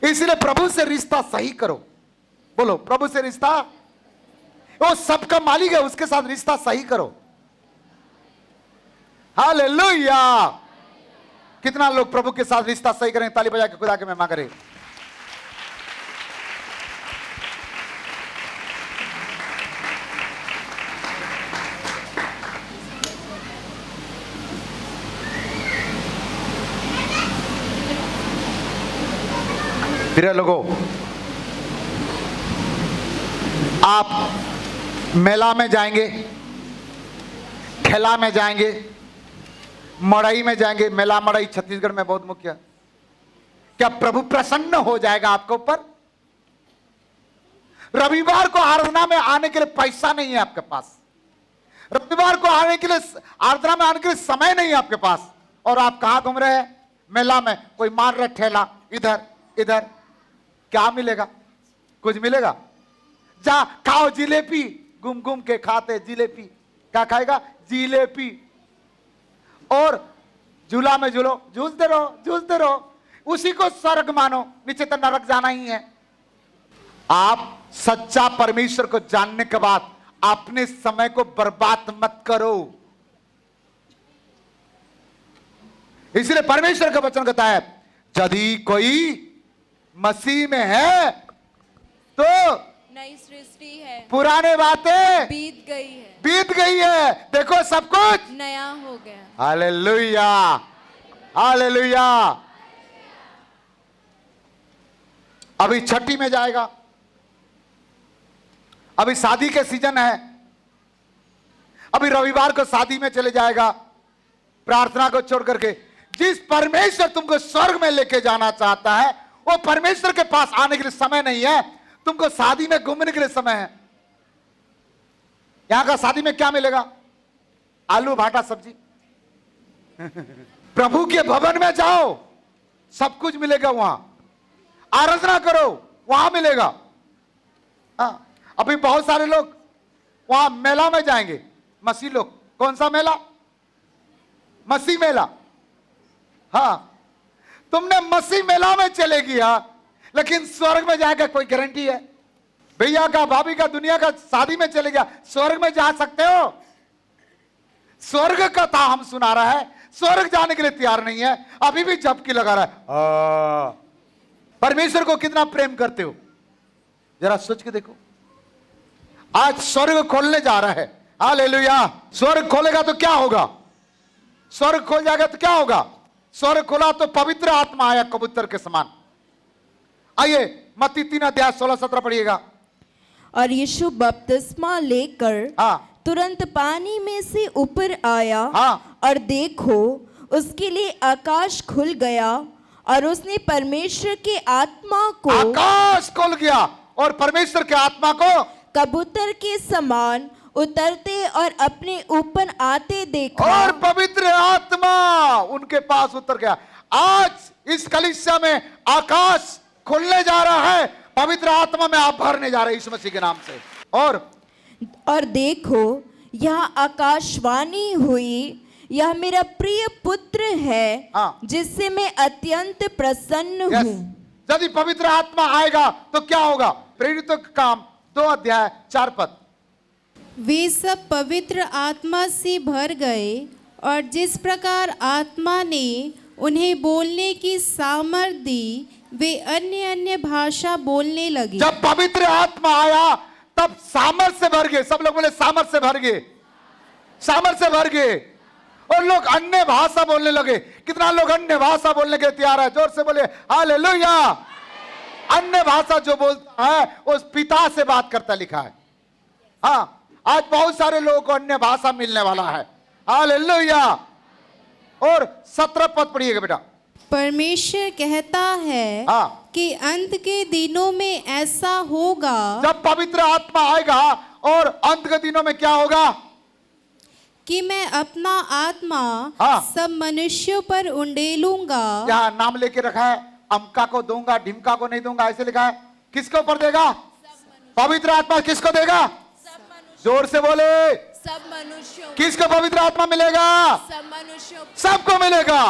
इसलिए प्रभु से रिश्ता सही करो। बोलो, प्रभु से रिश्ता, वो सबका मालिक है, उसके साथ रिश्ता सही करो। हालेलुया। कितना लोग प्रभु के साथ रिश्ता सही करें? ताली बजा के खुदा के महिमा करें। प्रिय लोगों, आप मेला में जाएंगे, ठेला में जाएंगे, मड़ई में जाएंगे। मेला मड़ई छत्तीसगढ़ में बहुत मुख्य है। क्या प्रभु प्रसन्न हो जाएगा आपके ऊपर? रविवार को आराधना में आने के लिए पैसा नहीं है आपके पास, रविवार को आने के लिए, आराधना में आने के लिए समय नहीं है आपके पास, और आप कहां घूम रहे हैं? मेला में। कोई मार रहे ठेला इधर इधर। क्या मिलेगा? कुछ मिलेगा? जा खाओ जिलेबी, घूम घूम के खाते जिलेबी। क्या खाएगा? जिलेबी। और झूला में झूलो, झूलते रहो झूलते रहो, उसी को स्वर्ग मानो, नीचे तो नरक जाना ही है। आप सच्चा परमेश्वर को जानने के बाद अपने समय को बर्बाद मत करो। इसलिए परमेश्वर का वचन कहता है, यदि कोई मसीह में है तो नई सृष्टि है, पुराने बातें बीत गई है, देखो सब कुछ नया हो गया। Hallelujah hallelujah. अभी छठी में जाएगा, अभी शादी के सीजन है, अभी रविवार को शादी में चले जाएगा प्रार्थना को छोड़ करके। जिस परमेश्वर तुमको स्वर्ग में लेके जाना चाहता है, वो परमेश्वर के पास आने के लिए समय नहीं है, तुमको शादी में घूमने के लिए समय है। यहां का शादी में क्या मिलेगा? आलू भाटा सब्जी। प्रभु के भवन में जाओ, सब कुछ मिलेगा वहां। आराधना करो, वहां मिलेगा। हाँ, अभी बहुत सारे लोग वहां मेला में जाएंगे, मसीह लोग। कौन सा मेला? मसीह मेला। हाँ, तुमने मसीह मेला में चले गया, लेकिन स्वर्ग में जाएगा कोई गारंटी है? भैया का, भाभी का, दुनिया का शादी में चले गया, स्वर्ग में जा सकते हो? स्वर्ग का था हम सुना रहा है, स्वर्ग जाने के लिए तैयार नहीं है, अभी भी झपकी लगा रहा है। परमेश्वर को कितना प्रेम करते हो, जरा सोच के देखो। आज स्वर्ग खोलने जा रहा है। हालेलुया। स्वर्ग खोलेगा तो क्या होगा? स्वर्ग खोल जाएगा तो क्या होगा? स्वर्ग खोला तो पवित्र आत्मा आया कबूतर के समान। आइए मत्ती 3:16-17 पढ़िएगा। और यीशु बपतिस्मा लेकर तुरंत पानी में से ऊपर आया, और देखो उसके लिए आकाश खुल गया, और उसने परमेश्वर के आत्मा को, आकाश खुल गया और परमेश्वर के आत्मा को कबूतर के समान उतरते और अपने ऊपर आते देखा। और पवित्र आत्मा उनके पास उतर गया। आज इस कलीसिया में आकाश खुलने जा रहा है, पवित्र आत्मा में आप भरने जा रहे हैं यीशु मसीह के नाम से। और देखो यह आकाशवाणी हुई, यह मेरा प्रिय पुत्र है, जिससे मैं अत्यंत प्रसन्न हूँ। यदि पवित्र आत्मा आएगा तो क्या होगा? प्रेरितों का काम 2:4 वे सब पवित्र आत्मा से भर गए, और जिस प्रकार आत्मा ने उन्हें बोलने की सामर्थ दी, वे अन्य अन्य भाषा बोलने लगे। जब पवित्र आत्मा आया तब सामर्थ से भर गए। सब लोग बोले सामर्थ से भर गए, सामर्थ से भर गए, और लोग अन्य भाषा बोलने लगे। कितना लोग अन्य भाषा बोलने के तैयार है? जोर से बोले हालेलुया। अन्य भाषा जो बोलता है उस पिता से बात करता लिखा है। हाँ, आज बहुत सारे लोगों को अन्य भाषा मिलने वाला है। हालेलुया। और 17 पद पढ़िएगा बेटा। परमेश्वर कहता है कि अंत के दिनों में ऐसा होगा, जब पवित्र आत्मा आएगा, और अंत के दिनों में क्या होगा? कि मैं अपना आत्मा हाँ। सब मनुष्यों पर उंडेलूंगा। यहाँ नाम लेके रखा है, अमका को दूंगा, ढिमका को नहीं दूंगा, ऐसे लिखा है। किसके ऊपर देगा? पवित्र आत्मा किसको देगा? जोर से बोले। सब मनुष्यों। किसको पवित्र आत्मा मिलेगा? सब मनुष्यों। सबको मिलेगा।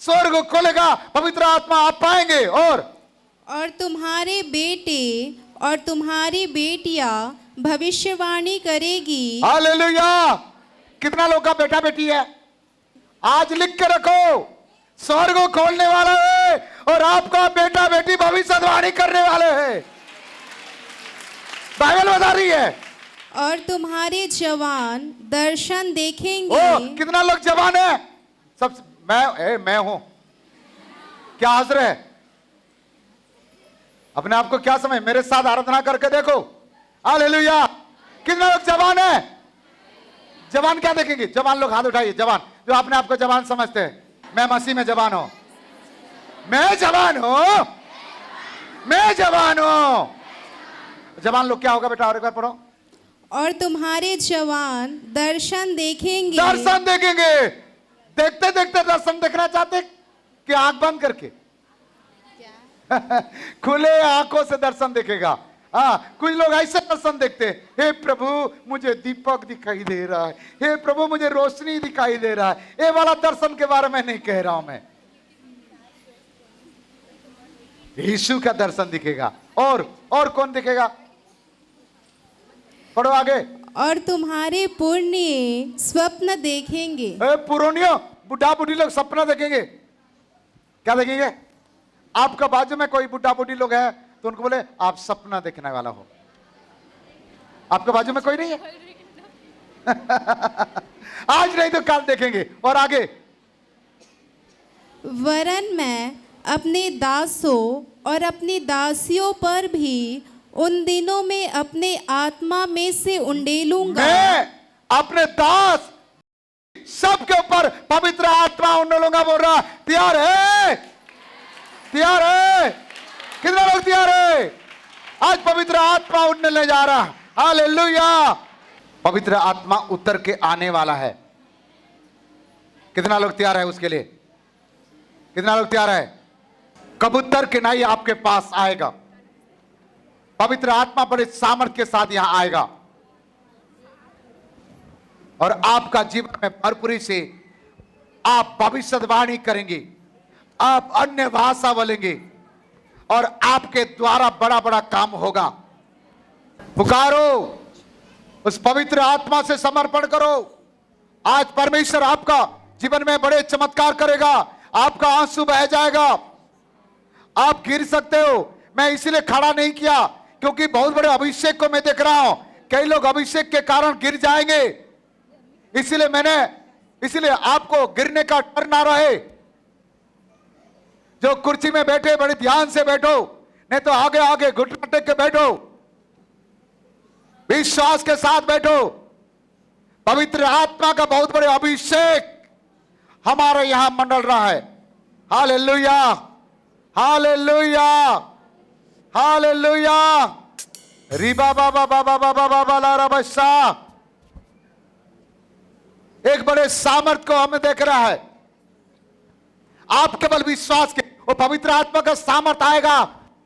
स्वर्ग खोलेगा, पवित्र आत्मा आप पाएंगे। और तुम्हारे बेटे और तुम्हारी बेटियां भविष्यवाणी करेगी। हालेलुया। कितना लोग का बेटा बेटी है? आज लिख के रखो, स्वर्ग को खोलने वाला है और आपका बेटा बेटी भविष्यवाणी करने वाले हैं। बाइबल बता रही है। और तुम्हारे जवान दर्शन देखेंगे। कितना लोग जवान है? सब मैं हूं। क्या हंस रहे? अपने आप को क्या समझ? मेरे साथ आराधना करके देखो। हालेलुया। कितना लोग जवान है? जवान क्या देखेंगे? जवान लोग हाथ उठाइए। जवान जो अपने आप को जवान समझते हैं। मैं मसीह में जवान हूं, मैं जवान हूं, मैं जवान हूं। जवान लोग क्या होगा बेटा? और एक बार पढ़ो। और तुम्हारे जवान दर्शन देखेंगे। दर्शन देखेंगे। देखते देखते दर्शन देखना चाहते कि आंख बंद करके? खुले आंखों से दर्शन देखेगा। हाँ, कुछ लोग ऐसे दर्शन देखते, हे प्रभु मुझे दीपक दिखाई दे रहा है, हे प्रभु मुझे रोशनी दिखाई दे रहा है। ये वाला दर्शन के बारे में नहीं कह रहा हूं मैं। यीशु का दर्शन दिखेगा। और कौन दिखेगा? पढ़ो आगे। और तुम्हारे पुण्य स्वप्न देखेंगे। पुरानियों बुढ़ा बुढ़ी लोग सपना देखेंगे। क्या देखेंगे? आपका बाजू में कोई बुढ़ा बुढ़ी लोग है तो उनको बोले आप सपना देखने वाला हो। आपके बाजू में कोई नहीं है? आज नहीं तो कल देखेंगे। और आगे। वरन मैं अपने दासों और अपनी दासियों पर भी उन दिनों में अपने आत्मा में से उंडेलूंगा। मैं अपने दास सबके ऊपर पवित्र आत्मा उंडेलूंगा बोल रहा। तैयार है? तैयार है? कितने लोग तैयार है? आज पवित्र आत्मा उड़ने ले जा रहा। हालेलुया। पवित्र आत्मा उतर के आने वाला है। कितना लोग तैयार है उसके लिए? कितना लोग तैयार है? कबूतर के नाई आपके पास आएगा। पवित्र आत्मा बड़े सामर्थ्य के साथ यहां आएगा और आपका जीवन में भरपूरी से आप भविष्यवाणी करेंगे, आप अन्य भाषा बोलेंगे और आपके द्वारा बड़ा बड़ा काम होगा। पुकारो, उस पवित्र आत्मा से समर्पण करो। आज परमेश्वर आपका जीवन में बड़े चमत्कार करेगा। आपका आंसू बह जाएगा। आप गिर सकते हो। मैं इसीलिए खड़ा नहीं किया क्योंकि बहुत बड़े अभिषेक को मैं देख रहा हूं। कई लोग अभिषेक के कारण गिर जाएंगे, इसीलिए आपको गिरने का डर ना रहे। जो कुर्सी में बैठे बड़े ध्यान से बैठो, नहीं तो आगे आगे घुटना टेक के बैठो, विश्वास के साथ बैठो। पवित्र आत्मा का बहुत बड़े अभिषेक हमारे यहां मंडल रहा है। Hallelujah, hallelujah, hallelujah. रिबा बाबा बाबा बाबा बाबा ला बसा। एक बड़े सामर्थ को हमें देख रहा है। आप केवल विश्वास के, वो पवित्र आत्मा का सामर्थ आएगा,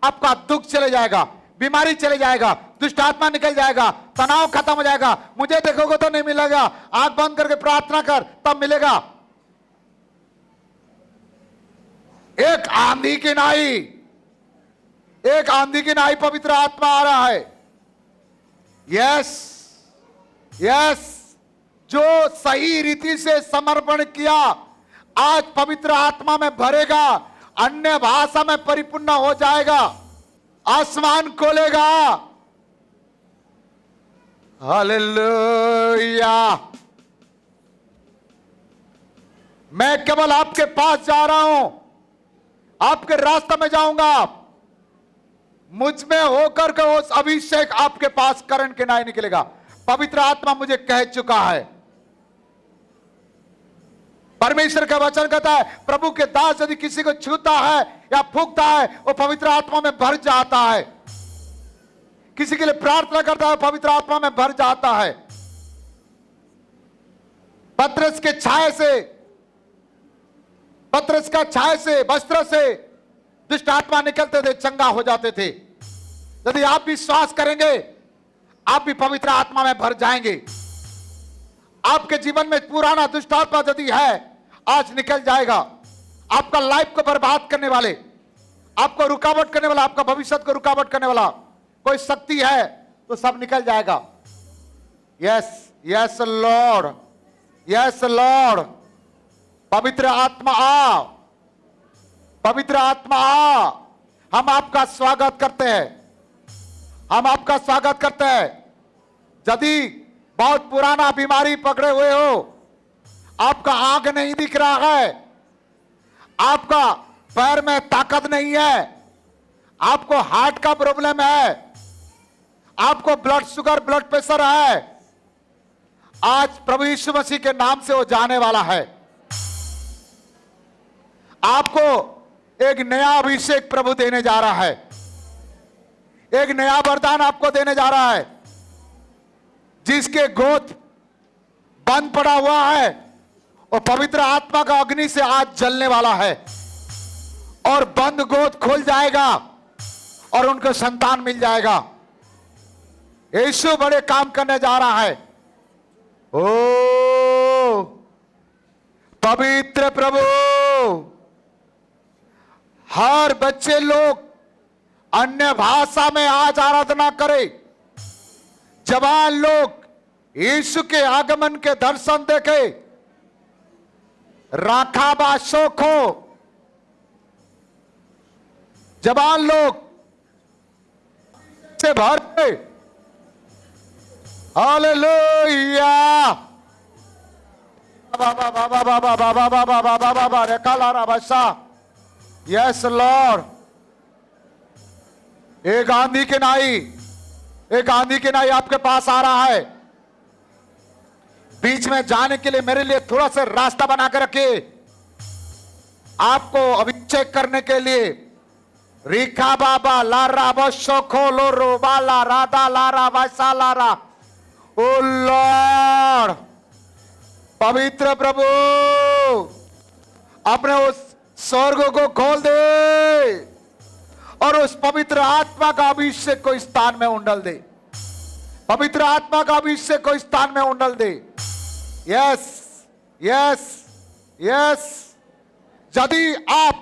आपका दुख चले जाएगा, बीमारी चले जाएगा, दुष्ट आत्मा निकल जाएगा, तनाव खत्म हो जाएगा। मुझे देखोगे तो नहीं मिलेगा, आंख बंद करके प्रार्थना कर तब मिलेगा। एक आंधी की नाई, एक आंधी की नाई पवित्र आत्मा आ रहा है। Yes, yes. जो सही रीति से समर्पण किया आज पवित्र आत्मा में भरेगा, अन्य भाषा में परिपूर्ण हो जाएगा, आसमान खोलेगा। हालेलुया। मैं केवल आपके पास जा रहा हूं, आपके रास्ते में जाऊंगा। मुझ में होकर के उस अभिषेक आपके पास करण के नाई निकलेगा। पवित्र आत्मा मुझे कह चुका है। परमेश्वर का वचन कहता है, प्रभु के दास यदि किसी को छूता है या फूंकता है वो पवित्र आत्मा में भर जाता है। किसी के लिए प्रार्थना करता है, पवित्र आत्मा में भर जाता है। पतरस के छाए से, पतरस का छाए से, वस्त्र से दुष्ट आत्मा निकलते थे, चंगा हो जाते थे। यदि आप विश्वास करेंगे, आप भी पवित्र आत्मा में भर जाएंगे। आपके जीवन में पुराना दुष्ट आत्मा यदि है, आज निकल जाएगा। आपका लाइफ को बर्बाद करने वाले, आपको रुकावट करने वाला, आपका भविष्य को रुकावट करने वाला कोई शक्ति है तो सब निकल जाएगा। Yes yes Lord, yes Lord. पवित्र आत्मा आ, पवित्र आत्मा आ। हम आपका स्वागत करते हैं, हम आपका स्वागत करते हैं। यदि बहुत पुराना बीमारी पकड़े हुए हो, आपका आंख नहीं दिख रहा है, आपका पैर में ताकत नहीं है, आपको हार्ट का प्रॉब्लम है, आपको ब्लड शुगर, ब्लड प्रेशर है, आज प्रभु यीशु मसीह के नाम से वो जाने वाला है। आपको एक नया अभिषेक प्रभु देने जा रहा है, एक नया वरदान आपको देने जा रहा है। जिसके गोद बंद पड़ा हुआ है, और पवित्र आत्मा का अग्नि से आज जलने वाला है, और बंद गोद खोल जाएगा और उनको संतान मिल जाएगा। यीशु बड़े काम करने जा रहा है। ओ पवित्र प्रभु, हर बच्चे लोग अन्य भाषा में आज आराधना करें। जवान लोग यीशु के आगमन के दर्शन देखे। राखाबा शोखो, जवान लोग से भर गए। हालेलुया। बाबा बाबा बाबा बाबा बाबा बाबा बाबा रेखाला राबाशा। Yes Lord. एक आंधी के नाई, एक आंधी के नाई आपके पास आ रहा है। बीच में जाने के लिए मेरे लिए थोड़ा सा रास्ता बना के रखिए, आपको अभिषेक करने के लिए। रिखा बाबा लारा बशो खोलो रो बाला राधा लारा वैसा लारा। ओ लॉर्ड, पवित्र प्रभु, अपने उस स्वर्ग को खोल दे और उस पवित्र आत्मा का अभिषेक को स्थान में उंडल दे। पवित्र आत्मा का अभिषेक को स्थान में उंडल दे। Yes yes yes. यदि आप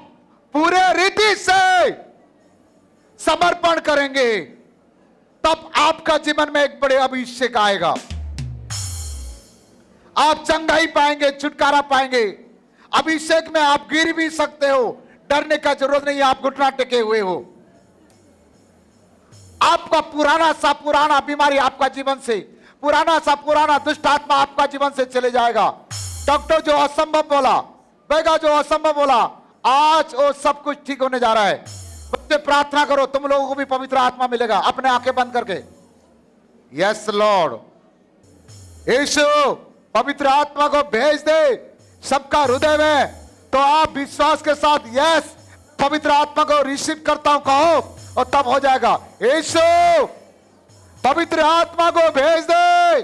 पूरे रीति से समर्पण करेंगे, तब आपका जीवन में एक बड़े अभिषेक आएगा। आप चंगाई पाएंगे, छुटकारा पाएंगे। अभिषेक में आप गिर भी सकते हो, डरने का जरूरत नहीं है, आप घुटना टेके हुए हो। आपका पुराना बीमारी आपका जीवन से, पुराना दुष्ट आत्मा आपका जीवन से चले जाएगा। डॉक्टर जो असंभव बोला, वैगा जो असंभव बोला, आज वो सब कुछ ठीक होने जा रहा है। बच्चे प्रार्थना करो, तुम लोगों को भी पवित्र आत्मा मिलेगा, अपने आंखें बंद करके। Yes Lord. यीशु पवित्र आत्मा को भेज दे सबका हृदय में। तो आप विश्वास के साथ यस पवित्र आत्मा को रिसीव करता हूं कहो, और तब हो जाएगा। यीशु पवित्र आत्मा को भेज दे,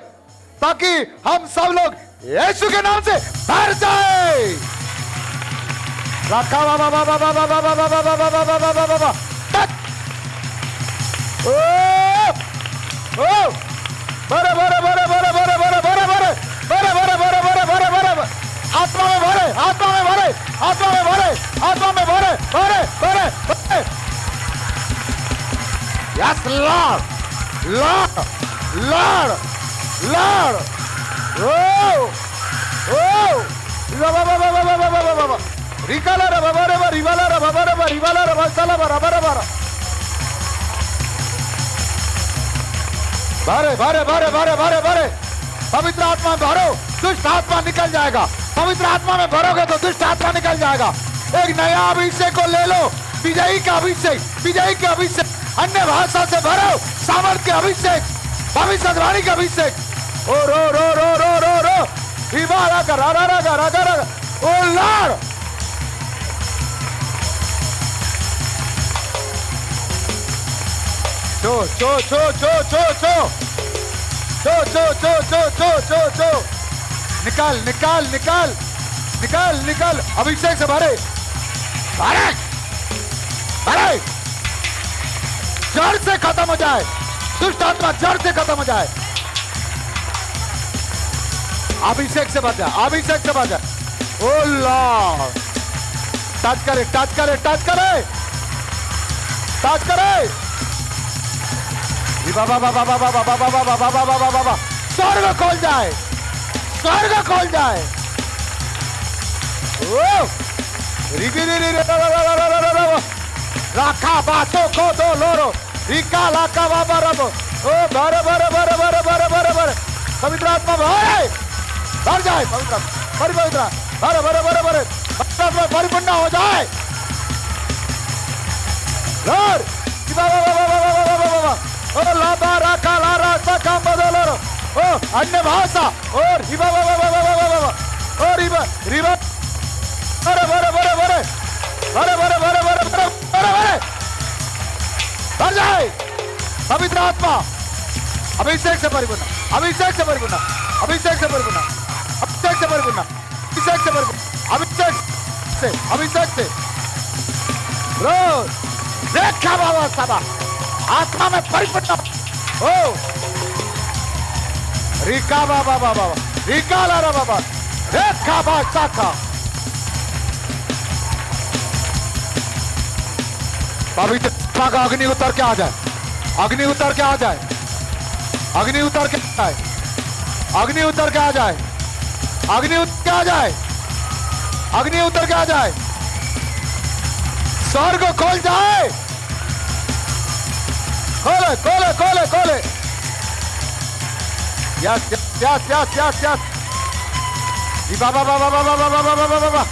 ताकि हम सब लोग यीशु के नाम से भर जाए। रखा बाबा बाबा बाबा बाबा बाबा बाबा बाबा बाबा बाबा। ओ बरे बरे बरे बरे बरे बरे बरे बरे बरे बरे बरे बरे बरे बरे। आत्मा में भरे, आत्मा में भरे, आत्मा में भरे, आत्मा में भरे, भरे भरे भरे। Yes Lord, Lord, Lord, Lord. ओ ओ बाबा बाबा बाबा बाबा बाबा। रिकाला रे बाबा रे, रिवाला रे बाबा रे, रिवाला रे बसाला बाबा रे बाबा। भरे भरे भरे भरे भरे भरे। पवित्र आत्मा में भरो, दुष्ट आत्मा निकल जाएगा। पवित्र आत्मा में भरोगे तो दुष्ट आत्मा निकल जाएगा। एक नया अभिषेक को ले लो, विजयी का अभिषेक, विजयी का अभिषेक। अन्य भाषा से भरो, सामर्थ के अभिषेक, भविष्यवाणी का अभिषेक। ओ रो रो रो रो रो रो। विवाह का रा रा रा रा रा रा। ओ लॉर्ड, चो चो चो चो चो चो चो चो चो चो चो चो चो। निकाल निकाल निकाल निकाल निकाल, अभिषेक से भरे भरे भरे, जड़ से खत्म हो जाए, दुष्ट आत्मा जड़ से खत्म हो जाए। अभिषेक से भर जाए, अभिषेक से भर जाए। ओ लॉर्ड, टच करे टच करे टच करे टच करे। बाबा बाबा बाबा बाबा बाबा बाबा बाबा बाबा, स्वर्ग खोल जाए, स्वर्ग खोल जाए। ओ राखा बातों को दो लोरो, रिका लाका बाबा रबो, ओ भरे भरे भरे भरे भरे भरे भरे, पवित्र आत्मा भरे भर जाए, पवित्र पवित्र भरे भरे भरे भरे, पवित्र आत्मा परिपूर्ण हो जाए। लॉर्ड बाबा बाबा बाबा बाबा बाबा, ओ लाबा राका ला रास्ता काम बदलो, ओ अन्य भाषा, और रिबा बाबा बाबा बाबा बाबा, और रिबा रिबा भरे भरे भरे भरे भरे भरे भरे भरे भरे भरे भरे भर जाए। पवित्र आत्मा अभिषेक से परिपूर्ण, अभिषेक से परिपूर्ण, अभिषेक से परिपूर्ण, अभिषेक से परिपूर्ण, अभिषेक से परिपूर्ण, अभिषेक से, अभिषेक से देखा बाबा साबा, आत्मा में परिपूर्ण हो। रिका बाबा बाबा, रिका ला बाबा, देखा बा साखा। पवित्र आत्मा का अग्नि उतर के आ जाए, अग्नि उतर के आ जाए, अग्नि उतर के आ जाए, अग्नि उतर के आ जाए, अग्नि उतर के आ जाए, अग्नि उतर के आ जाए, स्वर्ग खोल जाए, खोले खोले खोले खोले। Yes yes yes yes yes, बाबा बाबा बाबा बाबा बाबा बाबा,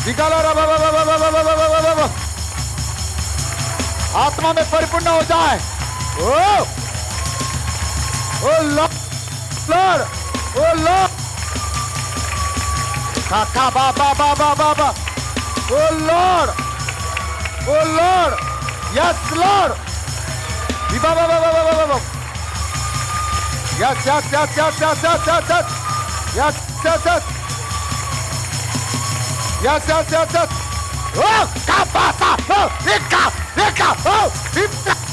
निकालो बाबा बाबा बाबा बाबा बाबा बाबा, आत्मा में परिपूर्ण हो जाए। O Lord, Lord, O Lord, काका बाबा बाबा बाबा, O Lord, O Lord, yes Lord, बाबा बाबा बाबा बाबा, yes yes yes yes yes yes yes yes yes yes yes yes yes, ओ कापासा, ओ देखा देखा, ओ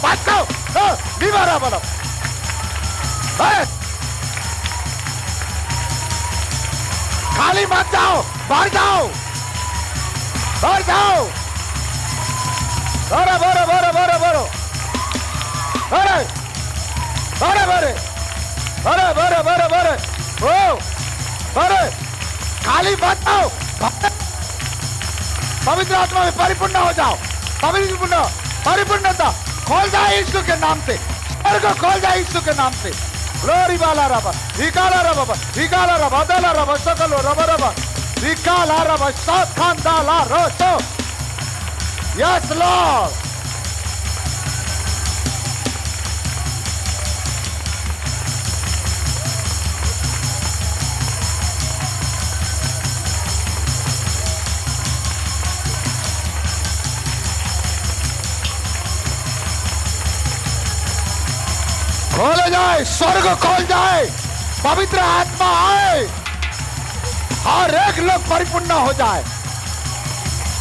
बचाओ, ओ निवारा बनो, खाली मत जाओ, भर जाओ, भर जाओ, भरे भरे भरे भरे भरे भरे भरे भरे भरे भरे भरे भरे, ओ भरे, खाली मत जाओ, पवित्र आत्मा में परिपूर्ण हो जाओ, पवित्र परिपूर्णता खोल जाए यीशु के नाम से, स्वर्ग खोल जाए यीशु के नाम से। ग्लोरी वाला रबा, रिकाला रबा, रिकाला रबा, दला रबा, सकलो रबा रबा, रिकाला रबा, सात खानदाला रोसो, यस लॉर्ड। खोले जाए, स्वर्ग खोल जाए, पवित्र आत्मा आए, हर एक लोग परिपूर्ण हो जाए,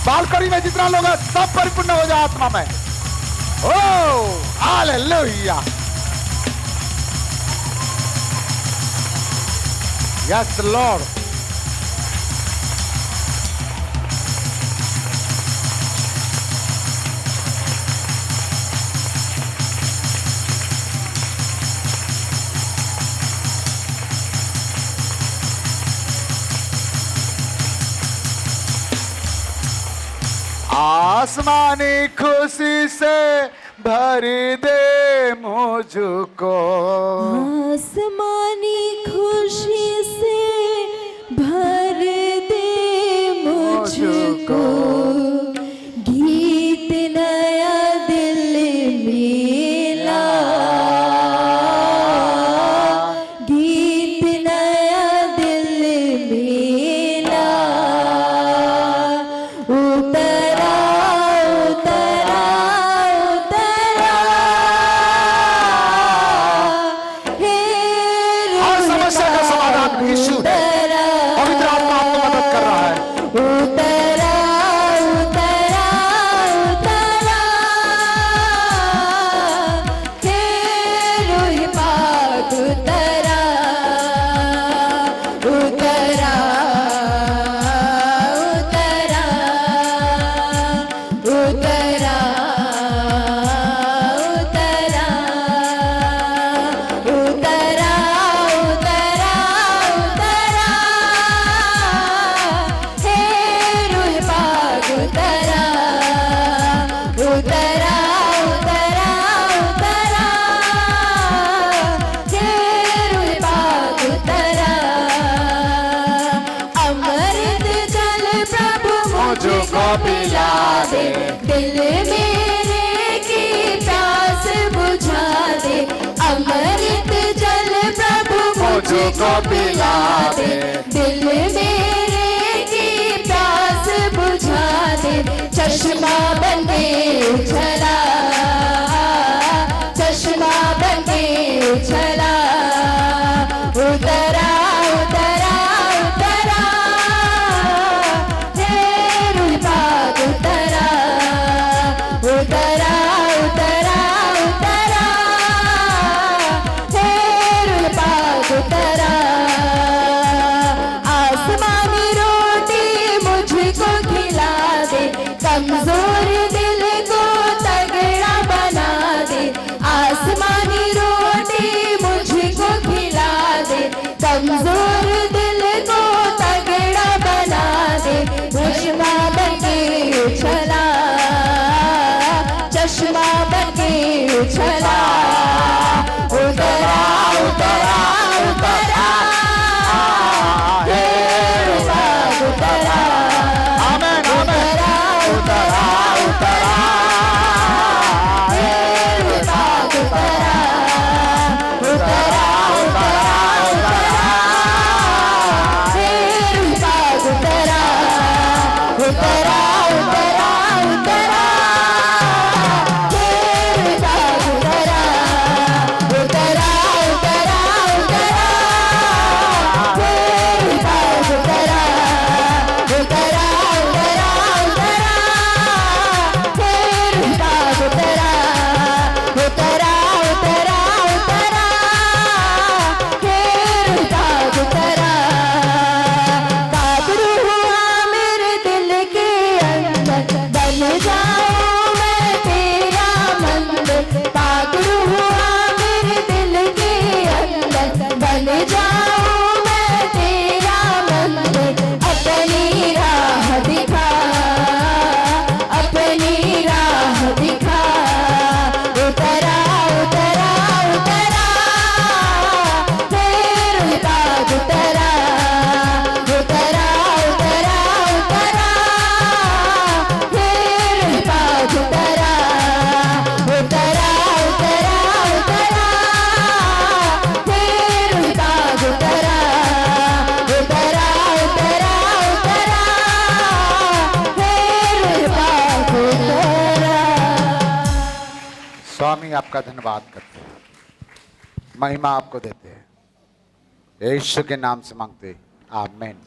बालकनी में जितना लोग है सब परिपूर्ण हो जाए आत्मा में। ओ हालेलुया, यस लॉर्ड। आसमानी खुशी से भर दे मुझको, आसमानी खुशी से भर दे मुझको, गीत नया दिल में ला, गीत नया दिल में ला, उतरा उतरा उतरा, हे दिल मेरे की प्यास बुझा दे, अमृत जल प्रभु मुझको पिला दे। दिल मेरे की प्यास बुझा दे, चश्मा बन के उछला, चश्मा बन के उछला, उतरा उतरा उतरा, हे रूह पाक उतरा, उतरा उतरा उतरा, हे रूह पाक उतरा। आसमानी रोटी मुझको खिला दे, कमजोर दिल को तगड़ा बना दे। आसमानी रोटी मुझको खिला दे, कमजोर दिल को तगड़ा बना दे। चश्मा बन के उछला, चश्मा बन के उछला, उतरा उतरा उतरा, हे रूह पाक उतरा, आमेन आमेन। उतरा उतरा, हे रूह पाक उतरा, उतरा उतरा उतरा, हे रूह पाक उतरा, उतरा उतरा उतरा, हे रूह पाक उतरा, उतरा उतरा उतरा, हे रूह पाक उतरा, उतरा उतरा उतरा, हे रूह पाक उतरा, उतरा उतरा उतरा, हे रूह पाक उतरा। काबरू हुआ मेरे दिल के अंदर, बन जाऊं मैं तेरा मंदिर। काबरू हुआ मेरे दिल के अंदर, बन जाऊं मैं तेरा मंदिर। अपनी राह दिखा, अपनी राह दिखा, उतरा उतरा उतरा, हे रूह पाक उतरा, उतरा उतरा उतरा, हे रूह पाक उतरा, उतरा उतरा उतरा, हे रूह पाक उतरा, उतरा उतरा उतरा, हे रूह पाक उतरा। स्वामी आपका धन्यवाद करते हैं, महिमा आपको देते हैं, यीशु के नाम से मांगते हैं, आमीन।